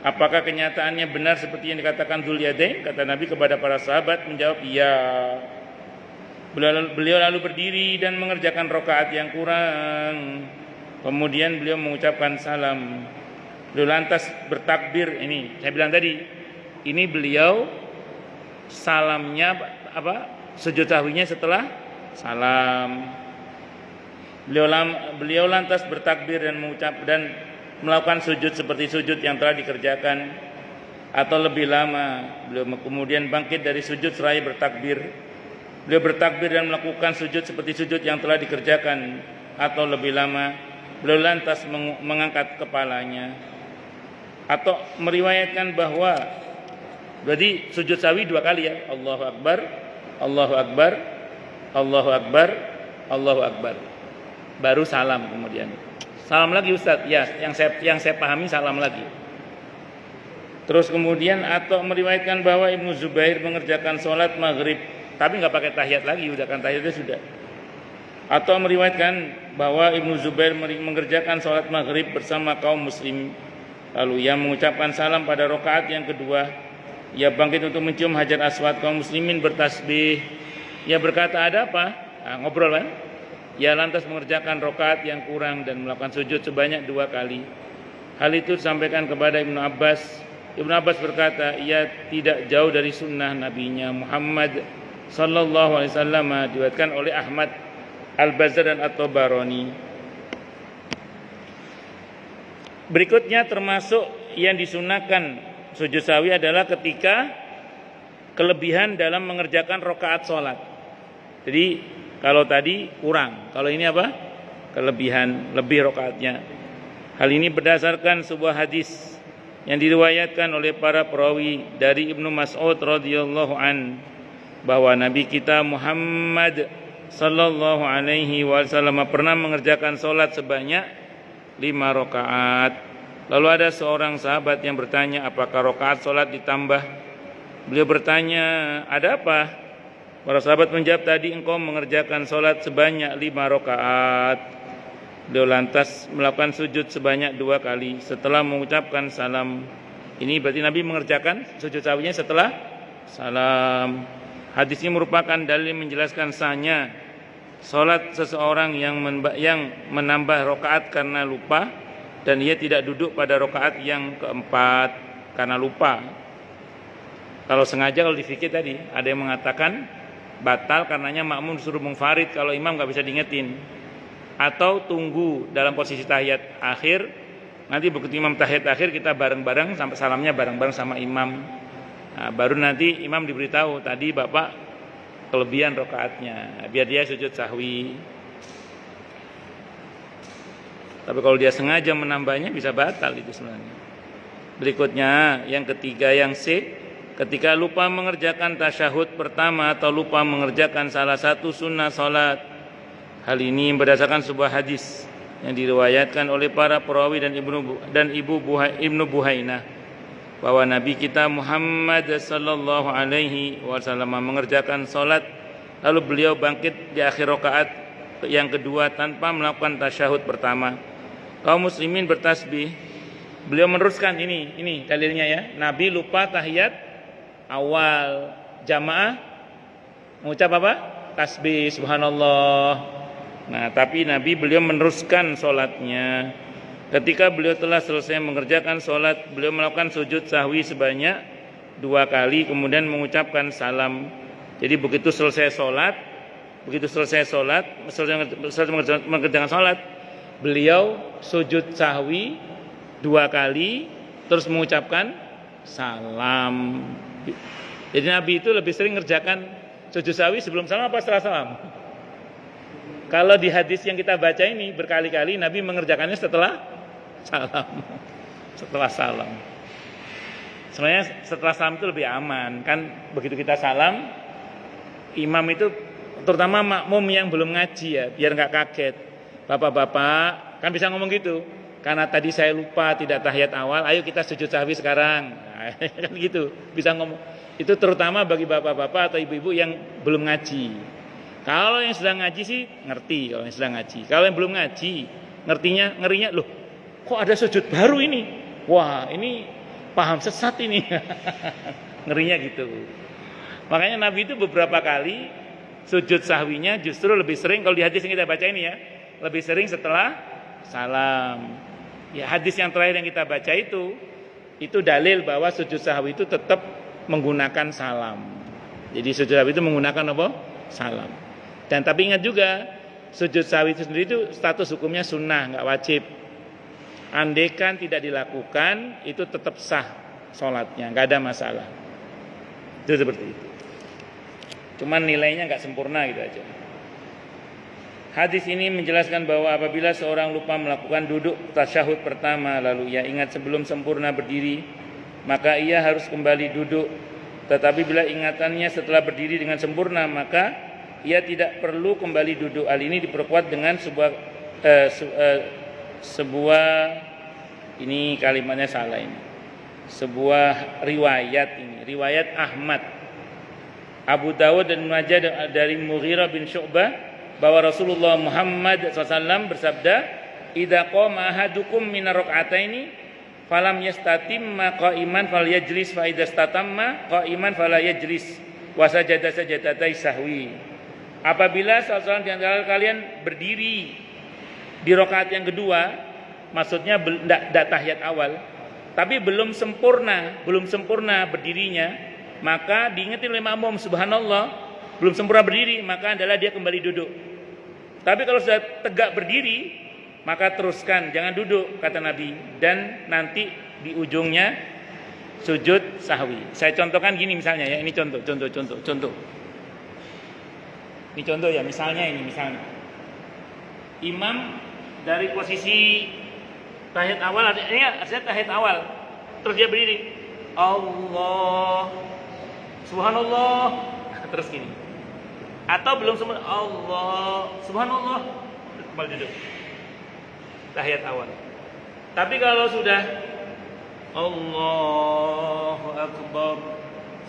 Apakah kenyataannya benar seperti yang dikatakan Dzul Yadain? Kata Nabi kepada para sahabat, menjawab, iya. Beliau lalu berdiri dan mengerjakan rakaat yang kurang. Kemudian beliau mengucapkan salam. Beliau lantas bertakbir. Ini saya bilang tadi, ini beliau salamnya sujud sahwinya setelah salam. Beliau lantas bertakbir dan melakukan sujud seperti sujud yang telah dikerjakan atau lebih lama. Beliau kemudian bangkit dari sujud seraya bertakbir. Beliau bertakbir dan melakukan sujud seperti sujud yang telah dikerjakan atau lebih lama. Beliau lantas mengangkat kepalanya. Atau meriwayatkan bahwa berarti sujud sahwi 2 kali ya. Allahu Akbar, Allahu Akbar, Allahu Akbar, Allahu Akbar. Baru salam kemudian. Salam lagi Ustaz. Ya, yang saya pahami salam lagi. Terus kemudian atau meriwayatkan bahwa Ibnu Zubair mengerjakan sholat maghrib, tapi nggak pakai tahiyat lagi, udah kan tahiyatnya sudah. Atau meriwayatkan bahwa Ibnu Zubair mengerjakan sholat maghrib bersama kaum muslim. Lalu ia mengucapkan salam pada rakaat yang kedua. Ia bangkit untuk mencium hajar aswad. Kaum muslimin bertasbih. Ia berkata, ada apa? Ngobrol kan? Ia lantas mengerjakan rakaat yang kurang dan melakukan sujud sebanyak 2 kali. Hal itu disampaikan kepada Ibnu Abbas. Ibnu Abbas berkata, ia tidak jauh dari sunnah nabinya Muhammad sallallahu alaihi wasallam, diriwayatkan oleh Ahmad, Al-Bazzar dan At-Tabarani. Berikutnya termasuk yang disunahkan sujud sahwi adalah ketika kelebihan dalam mengerjakan rakaat sholat. Jadi kalau tadi kurang, kalau ini apa? Kelebihan, lebih rakaatnya. Hal ini berdasarkan sebuah hadis yang diriwayatkan oleh para perawi dari Ibnu Mas'ud radhiyallahu an, bahwa Nabi kita Muhammad sallallahu alaihi wasallam pernah mengerjakan sholat sebanyak 5 rakaat. Lalu ada seorang sahabat yang bertanya, apakah rakaat sholat ditambah? Beliau bertanya, ada apa? Para sahabat menjawab, tadi engkau mengerjakan sholat sebanyak 5 rakaat. Beliau lantas melakukan sujud sebanyak 2 kali setelah mengucapkan salam. Ini berarti Nabi mengerjakan sujud sahwinya setelah salam. Hadis ini merupakan dalil menjelaskan sahnya sholat seseorang yang menambah rakaat karena lupa, dan ia tidak duduk pada rakaat yang keempat karena lupa. Kalau sengaja, kalau di fikih tadi ada yang mengatakan batal karenanya makmum disuruh munfarid kalau imam nggak bisa diingetin, atau tunggu dalam posisi tahiyat akhir, nanti begitu imam tahiyat akhir kita bareng-bareng sampai salamnya bareng-bareng sama imam. Nah, baru nanti imam diberitahu tadi bapak kelebihan rakaatnya, biar dia sujud sahwi. Tapi kalau dia sengaja menambahnya bisa batal itu sebenarnya. Berikutnya yang ketiga, yang C, ketika lupa mengerjakan tasyahud pertama atau lupa mengerjakan salah satu sunnah salat. Hal ini berdasarkan sebuah hadis yang diriwayatkan oleh para perawi dan Ibnu Buhainah bahwa Nabi kita Muhammad sallallahu alaihi wasallam mengerjakan salat lalu beliau bangkit di akhir rakaat yang kedua tanpa melakukan tasyahud pertama. Kaum muslimin bertasbih. Beliau meneruskan ini dalilnya ya. Nabi lupa tahiyat awal, jamaah mengucap apa? Tasbih, subhanallah. Nah, tapi beliau meneruskan sholatnya. Ketika beliau telah selesai mengerjakan sholat, beliau melakukan sujud sahwi sebanyak 2 kali, kemudian mengucapkan salam. Jadi begitu selesai mengerjakan sholat, beliau sujud sahwi 2 kali, terus mengucapkan salam. Jadi Nabi itu lebih sering mengerjakan sujud sahwi sebelum salam apa setelah salam? Kalau di hadis yang kita baca ini berkali-kali Nabi mengerjakannya setelah salam. Setelah salam. Sebenarnya setelah salam itu lebih aman. Kan begitu kita salam, imam itu terutama makmum yang belum ngaji ya, biar nggak kaget. Bapak-bapak kan bisa ngomong gitu. Karena tadi saya lupa tidak tahiyat awal, ayo kita sujud sahwi sekarang. Nah, kan gitu, bisa ngomong. Itu terutama bagi bapak-bapak atau ibu-ibu yang belum ngaji. Kalau yang sudah ngaji sih ngerti, kalau yang sudah ngaji. Kalau yang belum ngaji, ngerinya loh, kok ada sujud baru ini? Wah, ini paham sesat ini. Ngerinya gitu. Makanya Nabi itu beberapa kali sujud sahwinya justru lebih sering, kalau di hadis yang kita baca ini ya, lebih sering setelah salam. Ya, hadis yang terakhir yang kita baca itu dalil bahwa sujud sahwi itu tetap menggunakan salam. Jadi sujud sahwi itu menggunakan apa? Salam. Dan tapi ingat juga, sujud sahwi itu sendiri itu status hukumnya sunnah, nggak wajib. Andaikan tidak dilakukan, itu tetap sah sholatnya, nggak ada masalah. Itu seperti itu. Cuman nilainya nggak sempurna gitu aja. Hadis ini menjelaskan bahwa apabila seorang lupa melakukan duduk tasyahud pertama lalu ia ingat sebelum sempurna berdiri, maka ia harus kembali duduk. Tetapi bila ingatannya setelah berdiri dengan sempurna, maka ia tidak perlu kembali duduk. Hal ini diperkuat dengan sebuah ini kalimatnya salah ini. Sebuah riwayat Ahmad, Abu Dawud dan Majah dari Mughirah bin Syu'bah bahwa Rasulullah Muhammad SAW bersabda, "Idza qama ahadukum min rak'ataini falam yastatimma qa'iman falyajlis fa idza statamma qa'iman fala yajlis wa sajada sajadatai sahwi." Apabila salah seorang di antara kalian berdiri di rakaat yang kedua, maksudnya tidak tahiyat awal, tapi belum sempurna berdirinya, maka diingetin oleh makmum, subhanallah, belum sempurna berdiri, maka adalah dia kembali duduk. Tapi kalau sudah tegak berdiri, maka teruskan, jangan duduk, kata Nabi. Dan nanti di ujungnya sujud sahwi. Saya contohkan gini misalnya ya, ini contoh. Ini contoh ya, misalnya. Imam dari posisi tahiyat awal, ini artinya tahiyat awal, terus dia berdiri, Allah, subhanallah, terus gini. Atau belum semua, Allah, subhanallah, kembali duduk. Tahiyat awal. Tapi kalau sudah Allahu Akbar,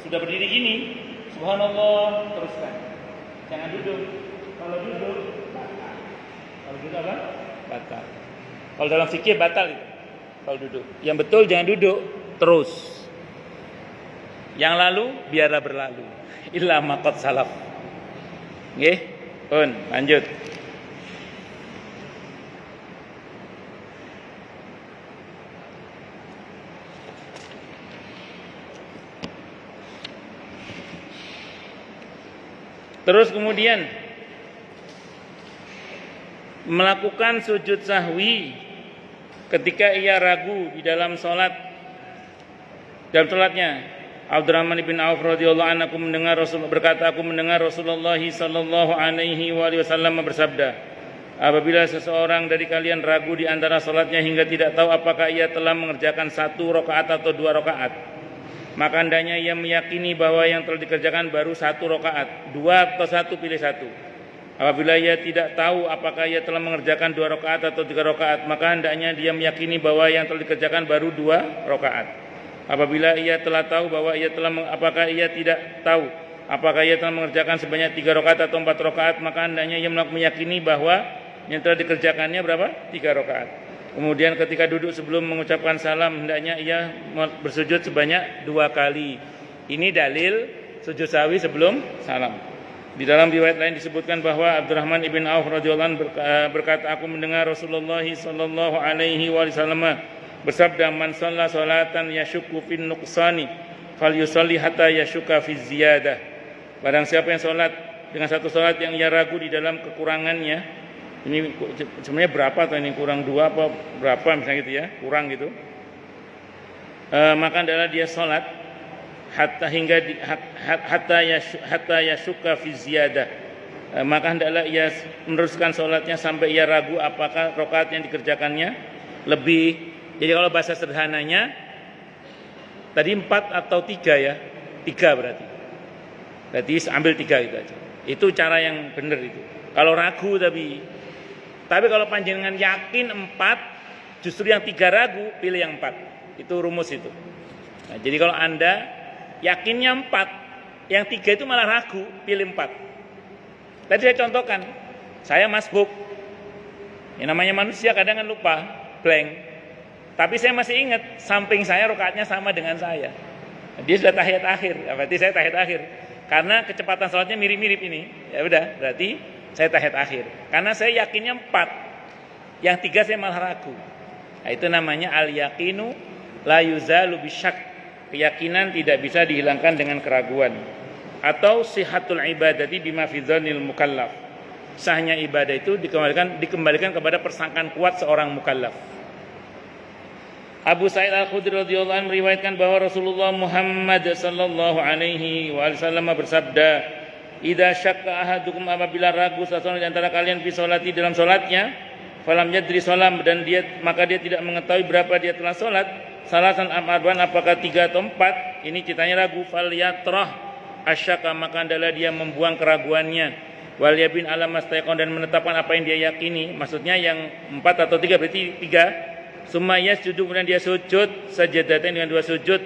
sudah berdiri gini, subhanallah, teruskan. Jangan duduk. Kalau duduk, batal. Kalau duduk apa? Batal. Kalau dalam fikih batal itu. Kalau duduk. Yang betul jangan duduk, terus. Yang lalu biarlah berlalu. Illa maqad salaf. Nggih, pun lanjut. Terus kemudian melakukan sujud sahwi ketika ia ragu di dalam sholatnya. Abdurrahman bin Auf radhiyallahu anhu aku mendengar Rasulullah sallallahu alaihi wasallam bersabda, apabila seseorang dari kalian ragu di antara salatnya hingga tidak tahu apakah ia telah mengerjakan 1 rakaat atau 2 rakaat, maka hendaknya ia meyakini bahwa yang telah dikerjakan baru 1 rakaat, 2 atau 1 pilih 1. Apabila ia tidak tahu apakah ia telah mengerjakan 2 rakaat atau 3 rakaat, maka hendaknya dia meyakini bahwa yang telah dikerjakan baru 2 rakaat. Apabila ia telah tahu bahwa apakah ia tidak tahu apakah ia telah mengerjakan sebanyak 3 rakaat atau 4 rakaat, maka hendaknya ia meyakini bahwa yang telah dikerjakannya berapa? 3 rakaat. Kemudian ketika duduk sebelum mengucapkan salam, hendaknya ia bersujud sebanyak 2 kali. Ini dalil sujud sahwi sebelum salam. Di dalam riwayat lain disebutkan bahwa Abdurrahman ibn Auf radhiyallahu anhu berkata, aku mendengar Rasulullah sallallahu alaihi wasallam bersabda, man shalla salatan yashukku fin nuqsani falyusalli hatta yashukka fi ziyadah. Barang siapa yang salat dengan satu salat yang ia ragu di dalam kekurangannya, ini sebenarnya berapa atau ini kurang 2 apa berapa misalnya gitu ya, kurang gitu, maka adalah dia salat hatta yashukka fi ziyadah, maka hendaklah ia meneruskan salatnya sampai ia ragu apakah rakaat yang dikerjakannya lebih. Jadi kalau bahasa sederhananya tadi 4 atau 3 ya, 3 berarti ambil 3 itu aja. Itu cara yang benar itu. Kalau ragu tapi kalau panjenengan yakin 4, justru yang 3 ragu, pilih yang 4. Itu rumus itu. Nah, jadi kalau Anda yakinnya 4, yang 3 itu malah ragu, pilih 4. Tadi saya contohkan, saya masbuk. Yang namanya manusia kadang kan lupa, blank. Tapi saya masih ingat, samping saya rakaatnya sama dengan saya. Dia sudah tahiyat akhir, berarti saya tahiyat akhir. Karena kecepatan salatnya mirip-mirip ini, ya udah, berarti saya tahiyat akhir. Karena saya yakinnya 4, yang 3 saya malah ragu. Nah, itu namanya al-yaqinu la yuzalu bisyak. Keyakinan tidak bisa dihilangkan dengan keraguan. Atau sihatul ibadati bima fi dzannil mukallaf. Sahnya ibadah itu dikembalikan kepada persangkaan kuat seorang mukallaf. Abu Sa'id Al-Khudri radhiyallahu anhu meriwayatkan bahwa Rasulullah Muhammad sallallahu alaihi wasallam bersabda, idza syakka ahadukum, apabila ragu seseorang di antara kalian fi sholati dalam salatnya, falam yadri salam, dan maka dia tidak mengetahui berapa dia telah salat, salasan am arban, apakah 3 atau 4, ini ceritanya ragu, fal yatrah asyaka, maka adalah dia membuang keraguannya, wal yabin ala mastaqon, dan menetapkan apa yang dia yakini, maksudnya yang 4 atau 3 berarti 3. Summa yasjudu, kemudian dia sujud sajadatain dengan 2 sujud,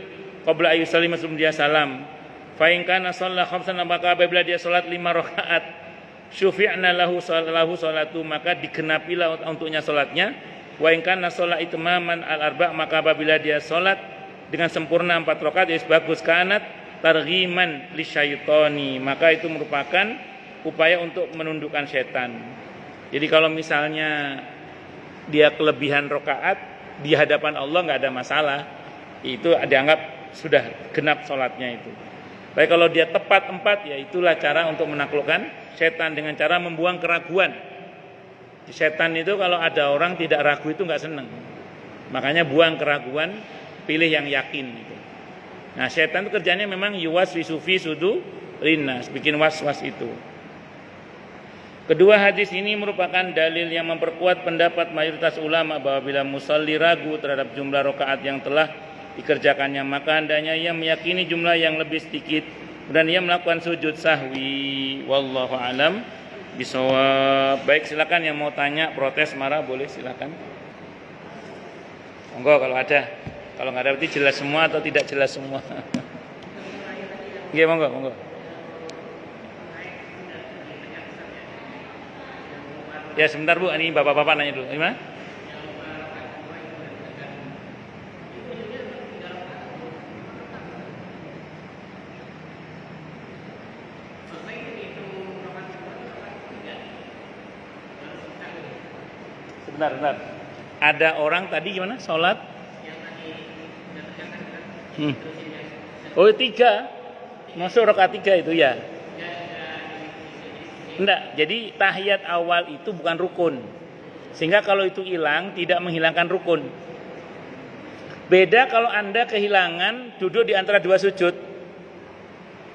qabla ayyusallim, sebelum dia salam. Fa in kana shalla khamsan, maka apabila dia salat 5 rakaat, syufi'na lahu salatu, maka digenapilah untuknya salatnya. Wa in kana shalla itmaman al-arba', maka apabila dia salat dengan sempurna 4 rakaat, ya bagus, kanat targhiman lisyaitani, maka itu merupakan upaya untuk menundukkan setan. Jadi kalau misalnya dia kelebihan rakaat di hadapan Allah nggak ada masalah, itu dianggap sudah genap sholatnya itu. Tapi kalau dia tepat 4, ya itulah cara untuk menaklukkan setan dengan cara membuang keraguan. Setan itu kalau ada orang tidak ragu itu nggak seneng, makanya buang keraguan, pilih yang yakin gitu. Nah, setan itu kerjanya memang yuwaswisu fi sudurinnas, bikin was-was itu. Kedua hadis ini merupakan dalil yang memperkuat pendapat mayoritas ulama bahwa bila musalli ragu terhadap jumlah rakaat yang telah dikerjakannya, maka hendaknya ia meyakini jumlah yang lebih sedikit dan ia melakukan sujud sahwi. Wallahu alam bisawab. Baik, silakan yang mau tanya, protes, marah, boleh silakan. Monggo kalau ada. Kalau nggak ada berarti jelas semua atau tidak jelas semua. Nggih, monggo. Ya sebentar Bu, ini bapak-bapak nanya dulu. Gimana? Sebentar. Ada orang tadi gimana? Sholat? Oh 3. Masuk rakaat 3 itu ya. Enggak, jadi tahiyat awal itu bukan rukun. Sehingga kalau itu hilang, tidak menghilangkan rukun. Beda kalau Anda kehilangan duduk di antara 2 sujud.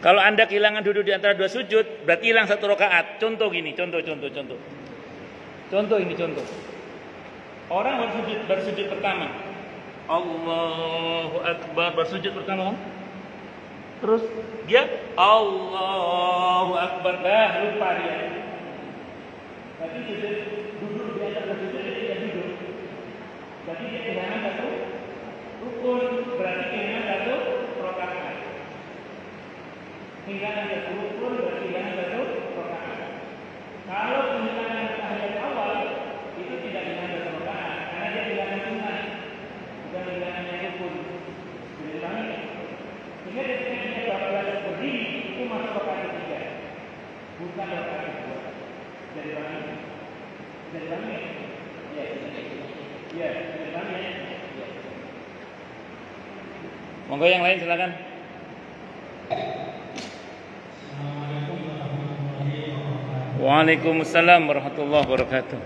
Kalau Anda kehilangan duduk di antara 2 sujud, berarti hilang 1 rakaat. Contoh gini, contoh. Contoh ini. Orang bersujud pertama. Allahu Akbar, bersujud pertama kan? Terus dia Allahu Akbar, lupa dia. Tapi duduk di atas sujud dia tidak duduk. Berarti dia kehilangan satu rukun, berarti kehilangan satu rakaat. Kehilangan satu rukun berarti kehilangan satu rakaat. Kalau kehilangan tahiyat awal itu tidak kehilangan satu rakaat, karena dia kehilangan sunnah, bukan kehilangan rukun. Jadi sehingga ketika dia bablas berdiri itu masuk rakaat ketiga, bukan rakaat kedua. Jadi bangun, ya, jadi bangun ya. Monggo yang lain silakan. Waalaikumsalam warahmatullahi wabarakatuh.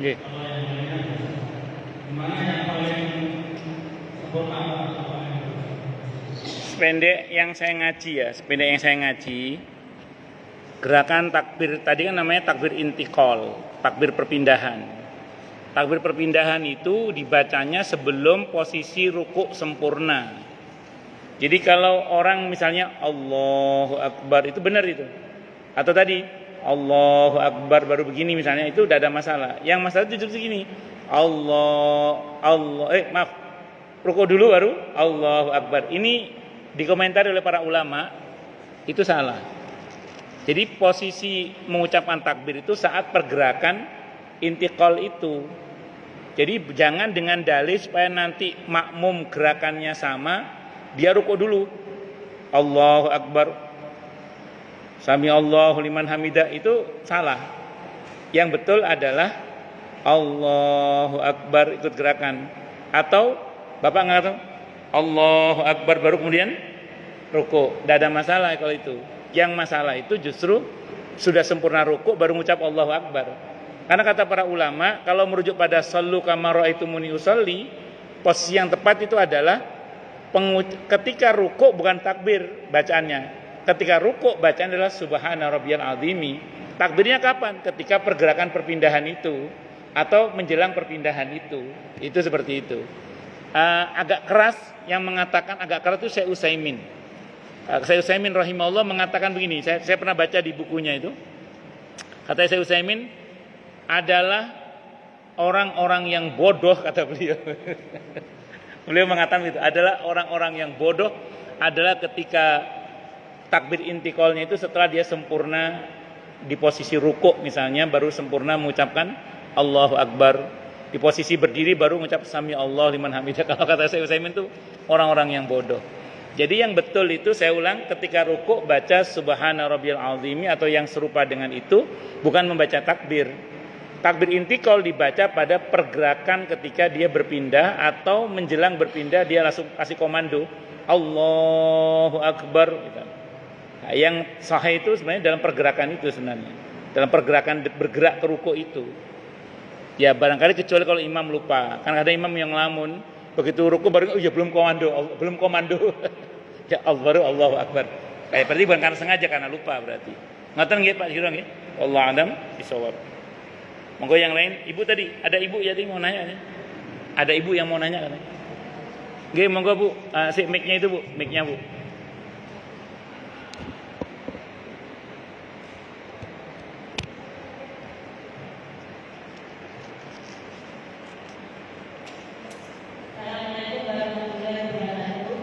Yeah. Sependek yang saya ngaji, gerakan takbir tadi kan namanya takbir intikal, takbir perpindahan. Takbir perpindahan itu dibacanya sebelum posisi rukuk sempurna. Jadi kalau orang misalnya Allahu Akbar itu benar itu. Atau tadi Allahu Akbar baru begini misalnya itu tidak ada masalah. Yang masalah itu justru gini. Rukuk dulu baru Allahu Akbar. Ini dikomentari oleh para ulama itu salah. Jadi posisi mengucapkan takbir itu saat pergerakan intikal itu. Jadi jangan dengan dalih supaya nanti makmum gerakannya sama, dia rukuk dulu. Allahu Akbar. Sami Allahu liman hamidah itu salah. Yang betul adalah Allahu Akbar ikut gerakan. Atau Bapak mengatakan Allahu Akbar baru kemudian rukuk. Tidak ada masalah kalau itu. Yang masalah itu justru sudah sempurna rukuk baru mengucap Allahu Akbar. Karena kata para ulama, kalau merujuk pada sallu kama ra'aitumuni usolli, posisi yang tepat itu adalah ketika rukuk bukan takbir bacaannya. Ketika rukuk bacaan adalah subhana rabbiyal azimi. Takbirnya kapan? Ketika pergerakan perpindahan itu atau menjelang perpindahan itu. Itu seperti itu. Agak keras yang mengatakan agak keras itu Syekh Utsaimin. Syekh Utsaimin rahimahullah mengatakan begini. Saya pernah baca di bukunya itu. Kata Syekh Utsaimin adalah orang-orang yang bodoh kata beliau. Beliau mengatakan itu adalah orang-orang yang bodoh adalah ketika takbir intikalnya itu setelah dia sempurna di posisi rukuk misalnya baru sempurna mengucapkan Allahu Akbar. Di posisi berdiri baru mengucap sami Allah liman hamidah. Kalau kata saya Utsaimin itu orang-orang yang bodoh. Jadi yang betul itu saya ulang ketika rukuk baca subhana rabbiyal azimi atau yang serupa dengan itu bukan membaca takbir. Takbir intikal dibaca pada pergerakan ketika dia berpindah atau menjelang berpindah dia langsung kasih komando Allahu Akbar gitu. Nah, yang sahih itu sebenarnya dalam pergerakan itu sebenarnya. Dalam pergerakan bergerak ke rukuk itu. Ya barangkali kecuali kalau imam lupa. Kan ada imam yang ngelamun, begitu rukuk baru ya belum komando. Ya Allahu Akbar. Berarti bukan karena sengaja karena lupa berarti. Ngoten nggih Pak Jiro nggih? Wallahu a'lam bishawab. Monggo yang lain, ibu tadi, ada ibu ya tadi mau nanya ya? Ada ibu yang mau nanya katanya. Nggih, monggo Bu, si mic-nya itu Bu, mic-nya Bu.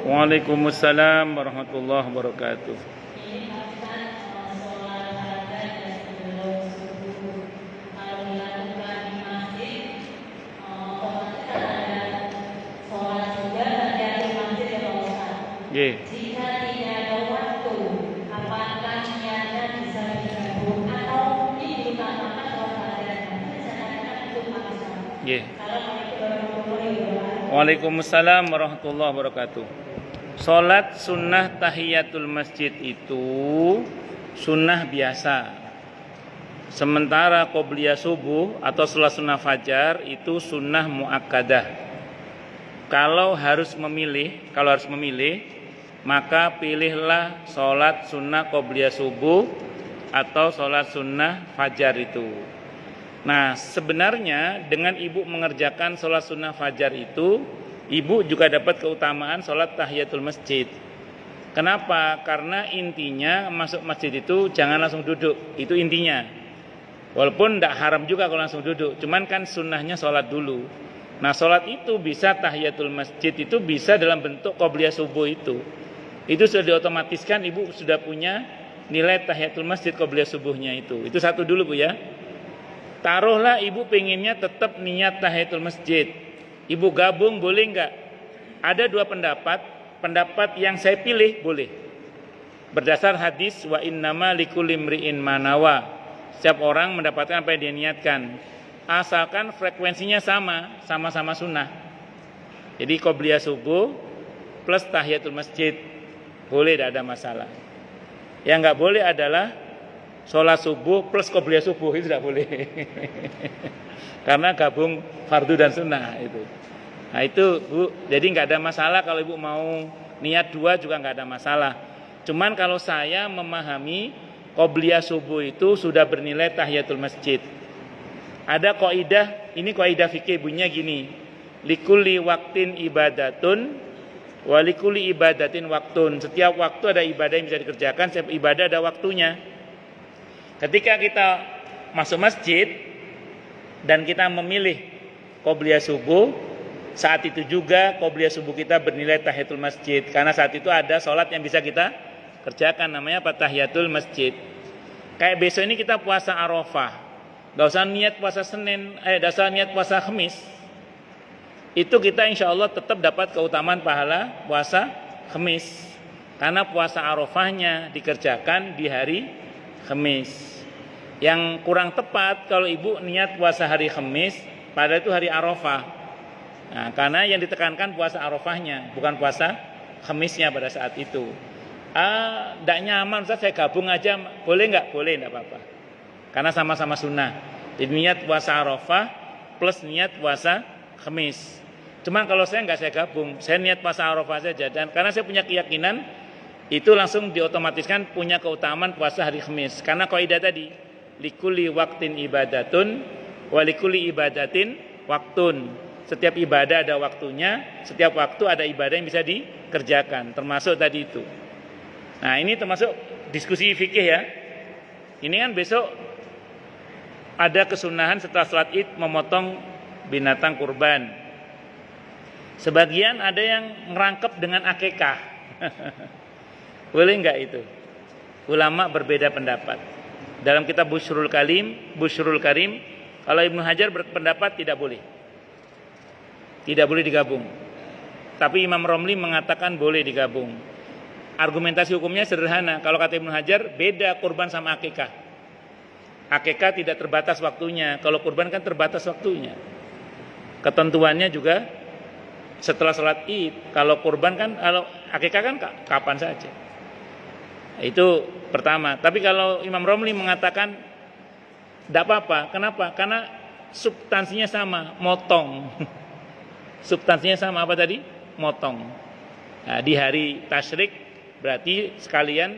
Waalaikumsalam warahmatullahi wabarakatuh. Jika tidak ada waktu, apakah niatnya bisa digabung atau diutamakan sholat fajar? Misalnya itu maksa. Waalaikumsalam warahmatullahi wabarakatuh. Salat sunnah tahiyatul masjid itu sunnah biasa. Sementara qobliyah subuh atau salat sunnah fajar itu sunnah muakkadah. Kalau harus memilih, maka pilihlah salat sunnah qobliyah subuh atau salat sunnah fajar itu. Nah, sebenarnya dengan ibu mengerjakan salat sunnah fajar itu, ibu juga dapat keutamaan salat tahiyatul masjid. Kenapa? Karena intinya masuk masjid itu jangan langsung duduk, itu intinya. Walaupun tidak haram juga kalau langsung duduk, cuman kan sunnahnya salat dulu. Nah, salat itu bisa tahiyatul masjid itu bisa dalam bentuk qobliyah subuh itu. Itu sudah diotomatiskan, ibu sudah punya nilai tahiyatul masjid qobliyah subuhnya itu. Itu satu dulu Bu ya. Taruhlah ibu pengennya tetap niat tahiyatul masjid. Ibu gabung boleh enggak? Ada dua pendapat. Pendapat yang saya pilih boleh. Berdasar hadis wa innama likulli imri'in ma nawa. Setiap orang mendapatkan apa yang dia niatkan. Asalkan frekuensinya sama-sama sunnah. Jadi qobliyah subuh plus tahiyatul masjid boleh, tidak ada masalah. Yang enggak boleh adalah sholat subuh plus qobliyah subuh, itu tidak boleh. Karena gabung fardu dan sunnah itu. Nah itu Bu, jadi nggak ada masalah kalau ibu mau niat dua juga nggak ada masalah. Cuman kalau saya memahami qobliyah subuh itu sudah bernilai tahiyatul masjid. Ada kaidah, ini kaidah fikih bunyinya gini. Likulli waktin ibadatun wa likulli ibadatin waktun. Setiap waktu ada ibadah yang bisa dikerjakan, setiap ibadah ada waktunya. Ketika kita masuk masjid dan kita memilih qobliyah subuh, saat itu juga qobliyah subuh kita bernilai tahiyatul masjid. Karena saat itu ada sholat yang bisa kita kerjakan, namanya apa? Tahiyatul masjid. Kayak besok ini kita puasa Arafah, gak usah niat puasa Senin, gak usah niat puasa Kamis. Itu kita insya Allah tetap dapat keutamaan pahala puasa Kamis. Karena puasa Arafahnya dikerjakan di hari Kamis. Yang kurang tepat kalau ibu niat puasa hari Kamis, padahal itu hari Arafah. Nah, karena yang ditekankan puasa Arafahnya, bukan puasa Kamisnya pada saat itu. Tidak nyaman, Ustaz, saya gabung aja, boleh nggak? Boleh, tidak apa-apa. Karena sama-sama sunnah. Jadi niat puasa Arafah plus niat puasa Kamis. Cuman kalau saya nggak, saya gabung, saya niat puasa Arafah saja. Dan karena saya punya keyakinan itu langsung diotomatiskan punya keutamaan puasa hari Kamis. Karena kaidah tadi, likulli waktin ibadatun wa likulli ibadatin waktun. Setiap ibadah ada waktunya, setiap waktu ada ibadah yang bisa dikerjakan, termasuk tadi itu. Nah, ini termasuk diskusi fikih ya. Ini kan besok ada kesunahan setelah salat Id memotong binatang kurban. Sebagian ada yang ngerangkep dengan akikah. Boleh enggak itu? Ulama berbeda pendapat. Dalam kitab Bushrul Karim, kalau Ibnu Hajar berpendapat tidak boleh. Tidak boleh digabung. Tapi Imam Romli mengatakan boleh digabung. Argumentasi hukumnya sederhana. Kalau kata Ibnu Hajar, beda kurban sama akikah. Akikah tidak terbatas waktunya. Kalau kurban kan terbatas waktunya. Ketentuannya juga setelah sholat Id. Kalau kurban kan, kalau akikah kan kapan saja. Itu pertama. Tapi kalau Imam Romli mengatakan tidak apa-apa. Kenapa? Karena substansinya sama, motong. Substansinya sama apa tadi? Motong. Nah, di hari tasyrik berarti sekalian